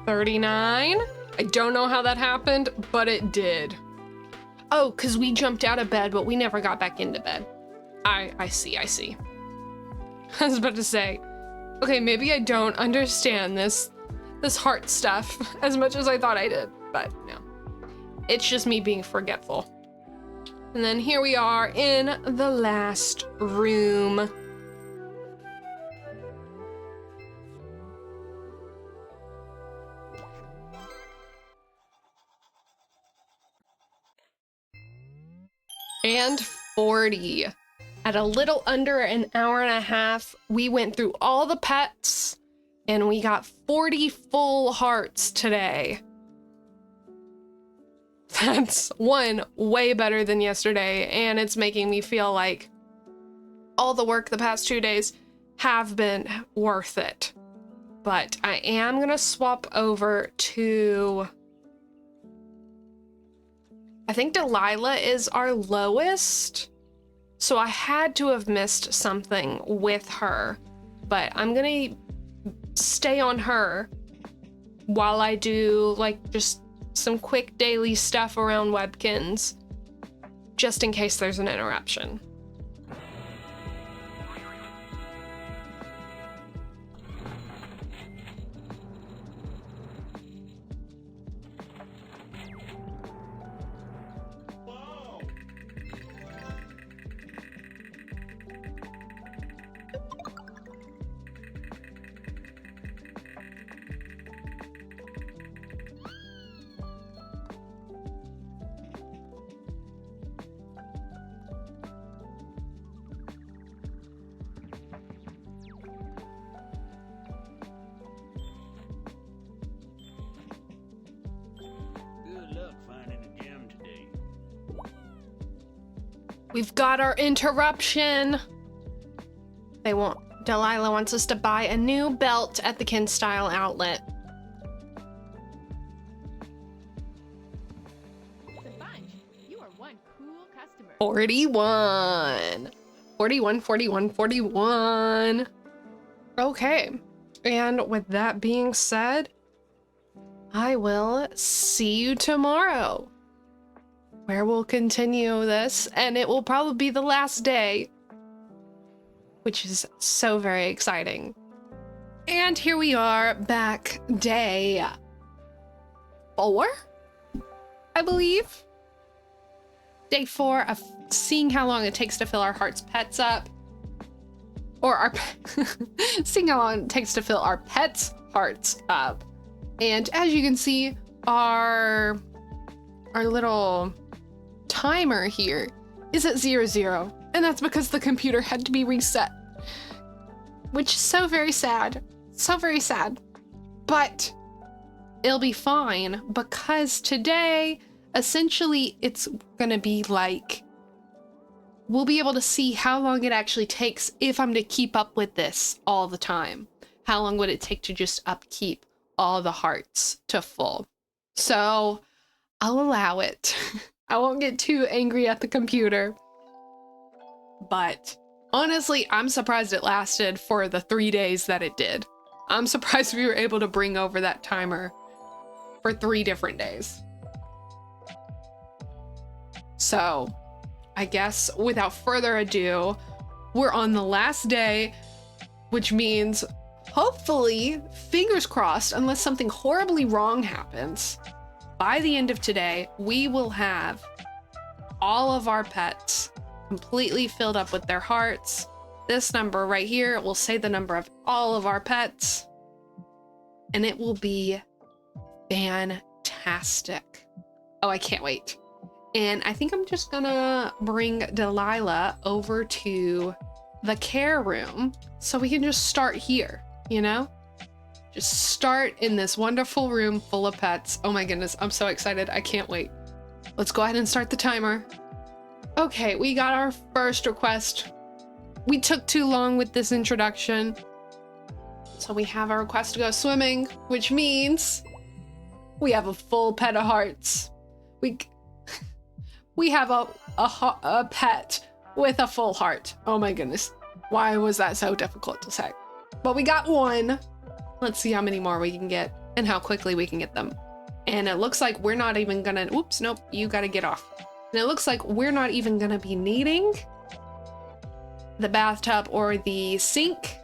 $39. I don't know how that happened, but it did. Oh, because we jumped out of bed, but we never got back into bed. I see. I was about to say, okay, maybe I don't understand this heart stuff as much as I thought I did, but no. It's just me being forgetful. And then here we are in the last room. And 40. At a little under an hour and a half, we went through all the pets and we got 40 full hearts today. That's one, way better than yesterday, and it's making me feel like all the work the past 2 days have been worth it. But I am gonna swap over to, I think Delilah is our lowest. So I had to have missed something with her, but I'm gonna stay on her while I do like just some quick daily stuff around Webkinz, just in case there's an interruption. We've got our interruption. Delilah wants us to buy a new belt at the Kinz Style outlet. You are one cool customer. 41. 41, 41, 41. Okay. And with that being said, I will see you tomorrow, where we'll continue this, and it will probably be the last day, which is so very exciting. And here we are, back day 4, I believe. Day 4 of seeing how long it takes to fill our heart's pets up. or our seeing how long it takes to fill our pets' hearts up. And as you can see, our little timer here is at 00, and that's because the computer had to be reset, which is so very sad. So very sad. But it'll be fine because today, essentially, it's gonna be like, we'll be able to see how long it actually takes if I'm to keep up with this all the time. How long would it take to just upkeep all the hearts to full? So I'll allow it. I won't get too angry at the computer. But honestly, I'm surprised it lasted for the 3 days that it did. I'm surprised we were able to bring over that timer for 3 different days. So I guess without further ado, we're on the last day, which means hopefully, fingers crossed, unless something horribly wrong happens, by the end of today, we will have all of our pets completely filled up with their hearts. This number right here will say the number of all of our pets, and it will be fantastic. Oh, I can't wait. And I think I'm just gonna bring Delilah over to the care room so we can just start here, you know? Just start in this wonderful room full of pets. Oh my goodness, I'm so excited. I can't wait. Let's go ahead and start the timer. Okay, we got our first request. We took too long with this introduction. So we have our request to go swimming, which means we have a full pet of hearts. We have a pet with a full heart. Oh my goodness. Why was that so difficult to say? But we got one. Let's see how many more we can get and how quickly we can get them. And it looks like we're not even gonna, oops, nope, you gotta get off. And it looks like we're not even gonna be needing the bathtub or the sink.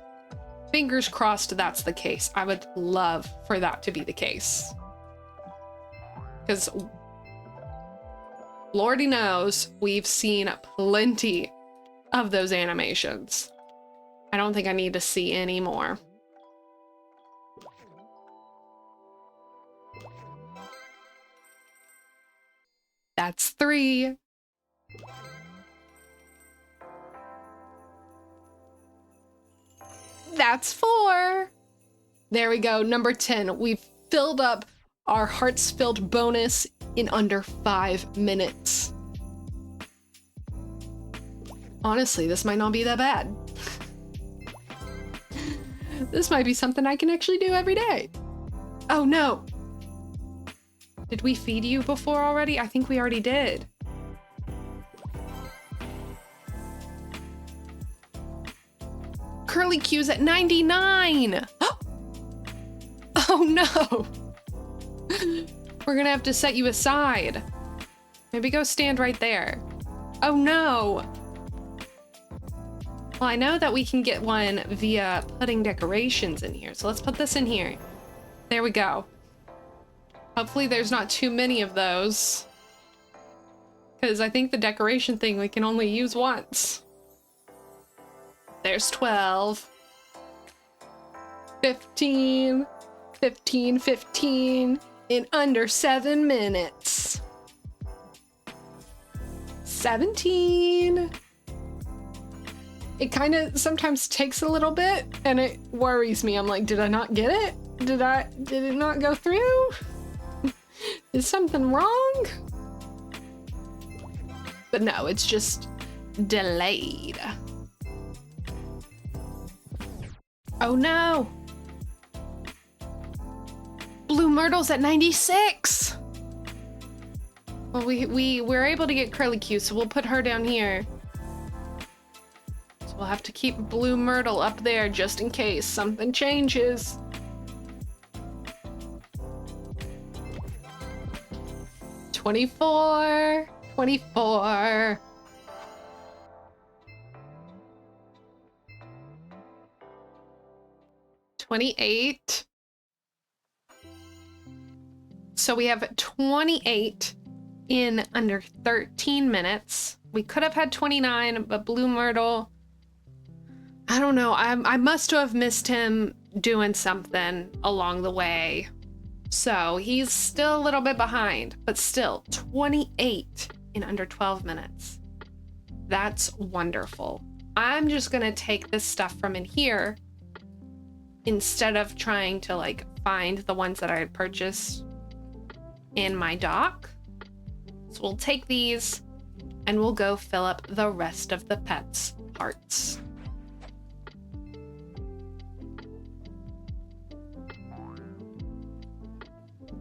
Fingers crossed that's the case. I would love for that to be the case. Because Lordy knows we've seen plenty of those animations. I don't think I need to see any more. That's 3. That's 4. There we go, number 10. We've filled up our hearts filled bonus in under 5 minutes. Honestly, this might not be that bad. This might be something I can actually do every day. Oh no. Did we feed you before already? I think we already did. Curly Q's at 99. Oh no. We're gonna have to set you aside. Maybe go stand right there. Oh no. Well, I know that we can get one via putting decorations in here. So let's put this in here. There we go. Hopefully there's not too many of those. Because I think the decoration thing we can only use once. There's 12. 15. 15, 15. In under 7 minutes. 17. It kind of sometimes takes a little bit and it worries me. I'm like, did I not get it? Did it not go through? Is something wrong? But no, it's just delayed. Oh no. Blue Myrtle's at 96. Well, we're able to get Curly Q, so we'll put her down here. So we'll have to keep Blue Myrtle up there just in case something changes. $24. 24. $28. So we have 28 in under 13 minutes. We could have had 29, but Blue Myrtle I don't know. I must have missed him doing something along the way. So he's still a little bit behind, but still 28 in under 12 minutes. That's wonderful. I'm just gonna take this stuff from in here instead of trying to like find the ones that I purchased in my dock. So we'll take these and we'll go fill up the rest of the pets' hearts.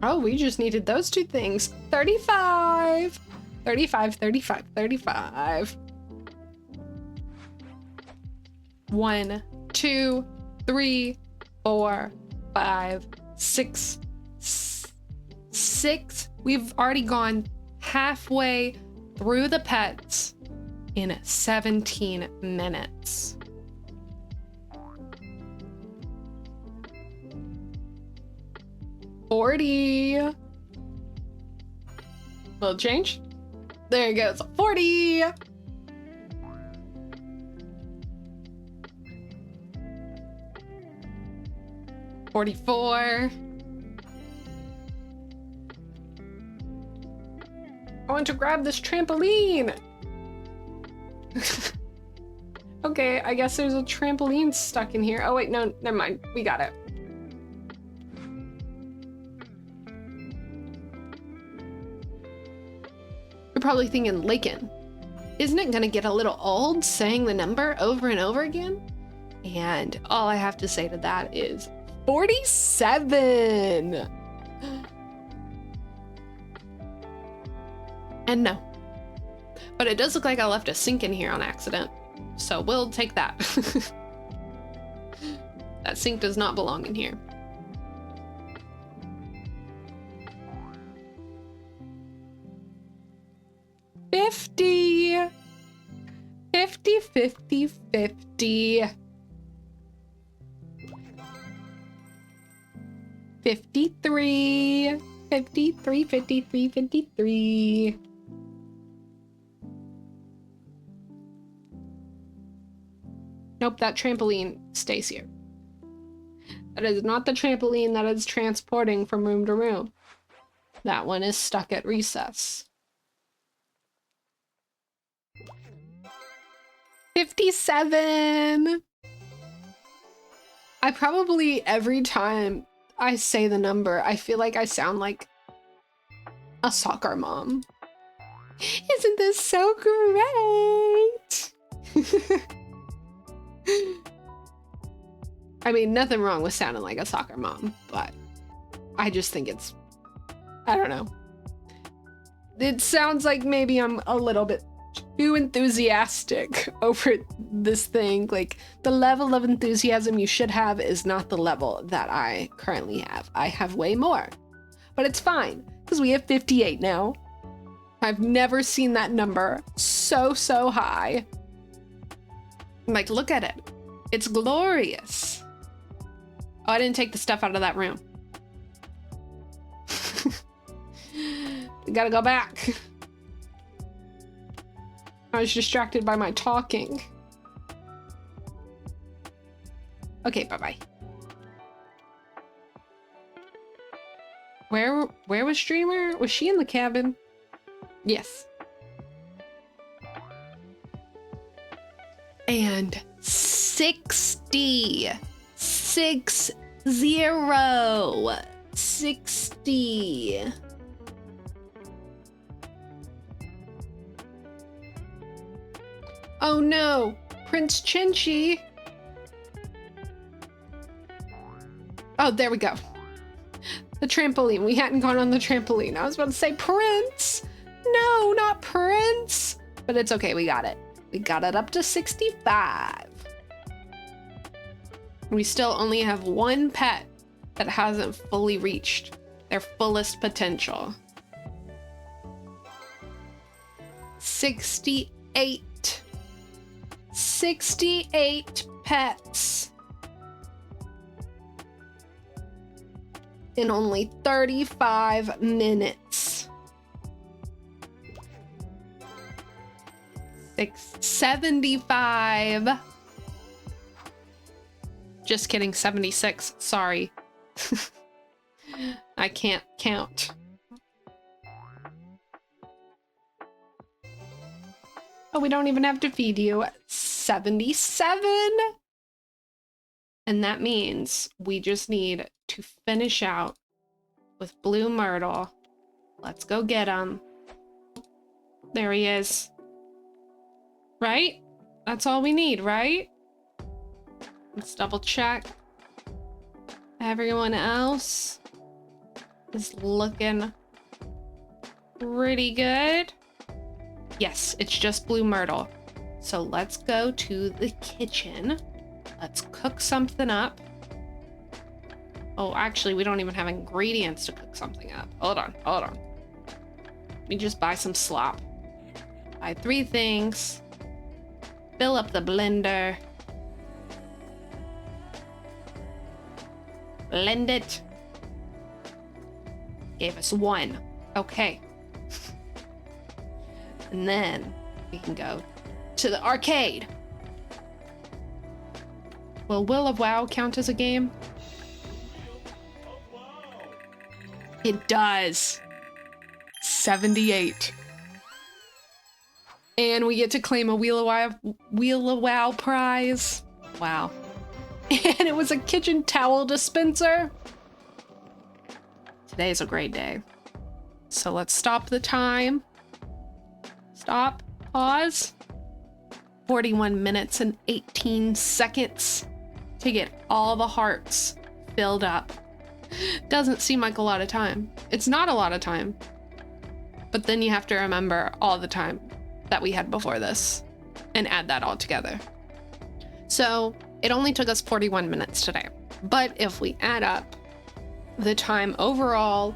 Oh, we just needed those two things. 35, 35, 35, 35. 1, 2, 3, 4, 5, 6, 6. We've already gone halfway through the pets in 17 minutes. $40. Little change. There it goes. 40. $44. I want to grab this trampoline. Okay, I guess there's a trampoline stuck in here. Oh wait, no, never mind. We got it. You're probably thinking, Lakin, isn't it gonna get a little old saying the number over and over again? And all I have to say to that is 47. And no. But it does look like I left a sink in here on accident. So we'll take that. That sink does not belong in here. $50. 50, 50, 50. 53. 53, 53, 53. Nope, that trampoline stays here. That is not the trampoline that is transporting from room to room. That one is stuck at recess. 57. I probably, every time I say the number, I feel like I sound like a soccer mom. Isn't this so great? I mean, nothing wrong with sounding like a soccer mom, but I just think it's, I don't know. It sounds like maybe I'm a little bit too enthusiastic over this thing. Like, the level of enthusiasm you should have is not the level that I currently have. I have way more, but it's fine because we have 58 now. I've never seen that number so high. Like, look at it. It's glorious. Oh, I didn't take the stuff out of that room. We gotta go back. I was distracted by my talking. Okay, bye-bye. Where was Dreamer? Was she in the cabin? Yes. And 60. 60. 60. Oh no, Prince Chinchi. Oh, there we go. The trampoline. We hadn't gone on the trampoline. I was about to say Prince. No, not Prince. But it's okay, we got it. We got it up to 65. We still only have one pet that hasn't fully reached their fullest potential. 68. 68 pets. In only 35 minutes. 75. Just kidding, 76. Sorry. I can't count. Oh, we don't even have to feed you. 77? And that means we just need to finish out with Blue Myrtle. Let's go get him. There he is. Right? That's all we need, right? Let's double check. Everyone else is looking pretty good. Yes, it's just Blue Myrtle. So let's go to the kitchen. Let's cook something up. Oh, actually, we don't even have ingredients to cook something up. Hold on, hold on. Let me just buy some slop. Buy 3 things. Fill up the blender. Blend it. Gave us 1. Okay. And then we can go to the arcade. Will Will of WoW count as a game? It does. 78. And we get to claim a Wheel of WoW prize. Wow. And it was a kitchen towel dispenser. Today is a great day. So let's stop the time. Stop. Pause. 41 minutes and 18 seconds to get all the hearts filled up. Doesn't seem like a lot of time. It's not a lot of time. But then you have to remember all the time that we had before this and add that all together. So it only took us 41 minutes today. But if we add up the time overall,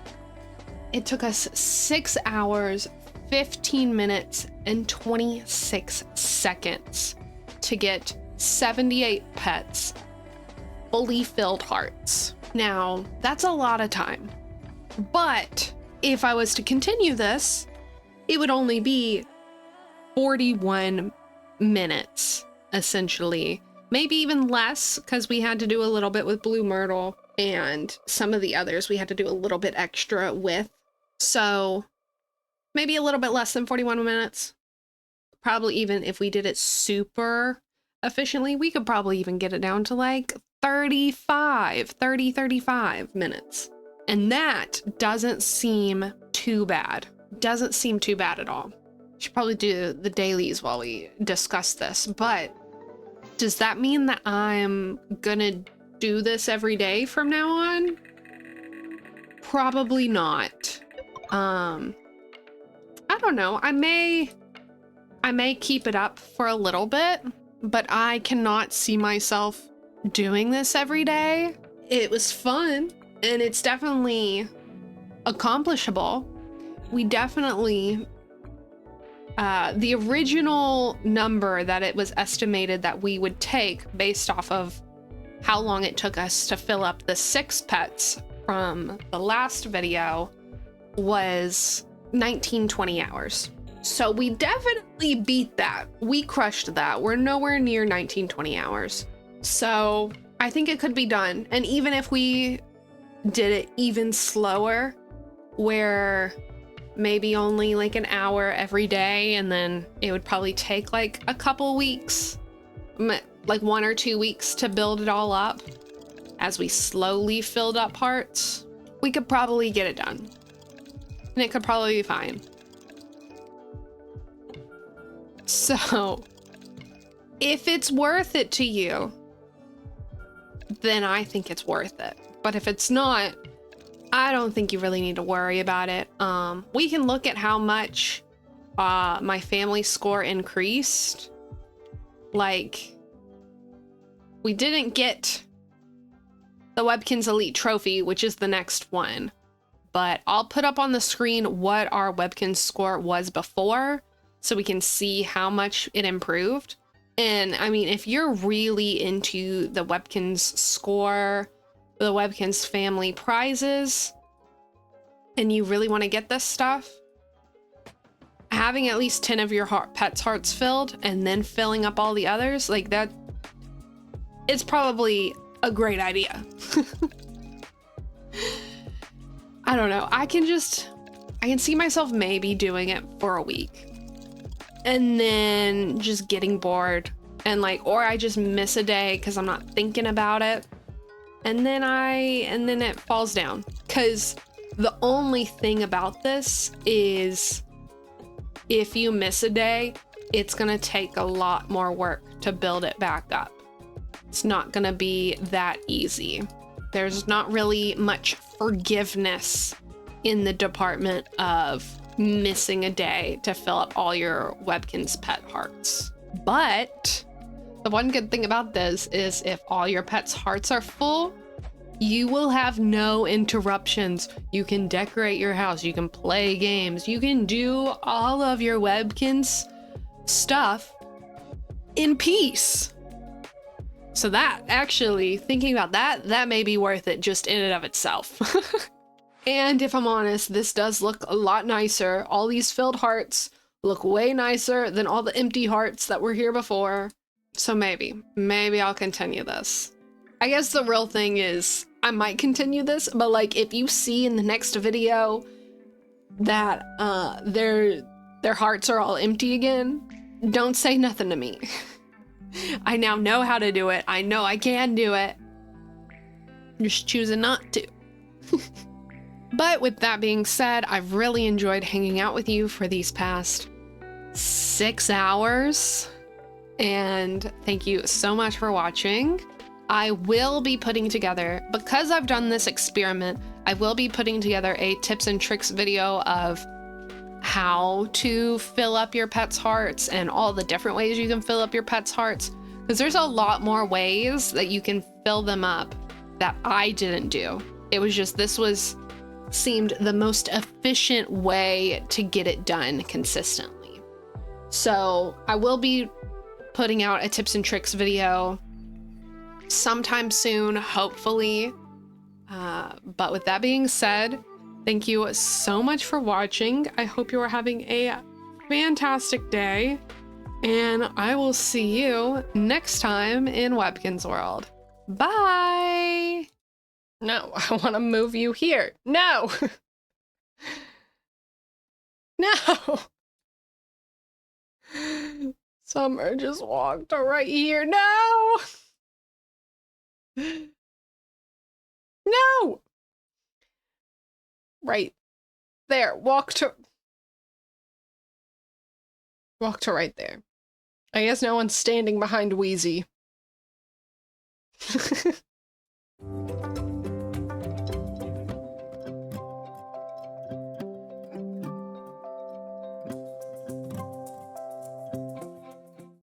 it took us 6 hours, 15 minutes, and 26 seconds to get 78 pets, fully filled hearts. Now, that's a lot of time. But if I was to continue this, it would only be 41 minutes, essentially. Maybe even less, because we had to do a little bit with Blue Myrtle, and some of the others we had to do a little bit extra with. So maybe a little bit less than 41 minutes. Probably even if we did it super efficiently, we could probably even get it down to like 35 minutes. And that doesn't seem too bad. Doesn't seem too bad at all. Should probably do the dailies while we discuss this, but does that mean that I'm gonna do this every day from now on? Probably not. I don't know. I may keep it up for a little bit, but I cannot see myself doing this every day. It was fun, and it's definitely accomplishable. We definitely, the original number that it was estimated that we would take based off of how long it took us to fill up the 6 pets from the last video was 19-20 hours. So we definitely beat that. We crushed that. We're nowhere near 19-20 hours. So I think it could be done. And even if we did it even slower, where maybe only like an hour every day, and then it would probably take like a couple weeks, like 1 or 2 weeks to build it all up as we slowly filled up hearts, we could probably get it done. And it could probably be fine. So if it's worth it to you, then I think it's worth it. But if it's not, I don't think you really need to worry about it. We can look at how much my family score increased. Like, we didn't get the Webkinz Elite Trophy, which is the next one. But I'll put up on the screen what our Webkinz score was before, so we can see how much it improved. And I mean, if you're really into the Webkinz score, the Webkinz family prizes, and you really want to get this stuff, having at least 10 of your pets' hearts filled and then filling up all the others, like that, it's probably a great idea. I don't know. I can see myself maybe doing it for a week and then just getting bored and like, or I just miss a day because I'm not thinking about it. And then it falls down. Cause the only thing about this is if you miss a day, it's gonna take a lot more work to build it back up. It's not gonna be that easy. There's not really much forgiveness in the department of missing a day to fill up all your Webkinz pet hearts. But the one good thing about this is if all your pets' hearts are full, you will have no interruptions. You can decorate your house, you can play games, you can do all of your Webkinz stuff in peace. So that, actually, thinking about that may be worth it just in and of itself. And if I'm honest, this does look a lot nicer. All these filled hearts look way nicer than all the empty hearts that were here before. So maybe I'll continue this. I guess the real thing is I might continue this, but like if you see in the next video that their hearts are all empty again, don't say nothing to me. I now know how to do it. I know I can do it. I'm just choosing not to. But with that being said, I've really enjoyed hanging out with you for these past 6 hours. And thank you so much for watching. I will be putting together, because I've done this experiment, I will be putting together a tips and tricks video of how to fill up your pet's hearts and all the different ways you can fill up your pet's hearts. Because there's a lot more ways that you can fill them up that I didn't do. It was just, seemed the most efficient way to get it done consistently. So I will be putting out a tips and tricks video sometime soon, hopefully. But with that being said, thank you so much for watching. I hope you are having a fantastic day, and I will see you next time in Webkinz World. Bye! No, I want to move you here. No! No! Summer just walked right here. No! No! Right there. Walk to right there. I guess no one's standing behind Wheezy.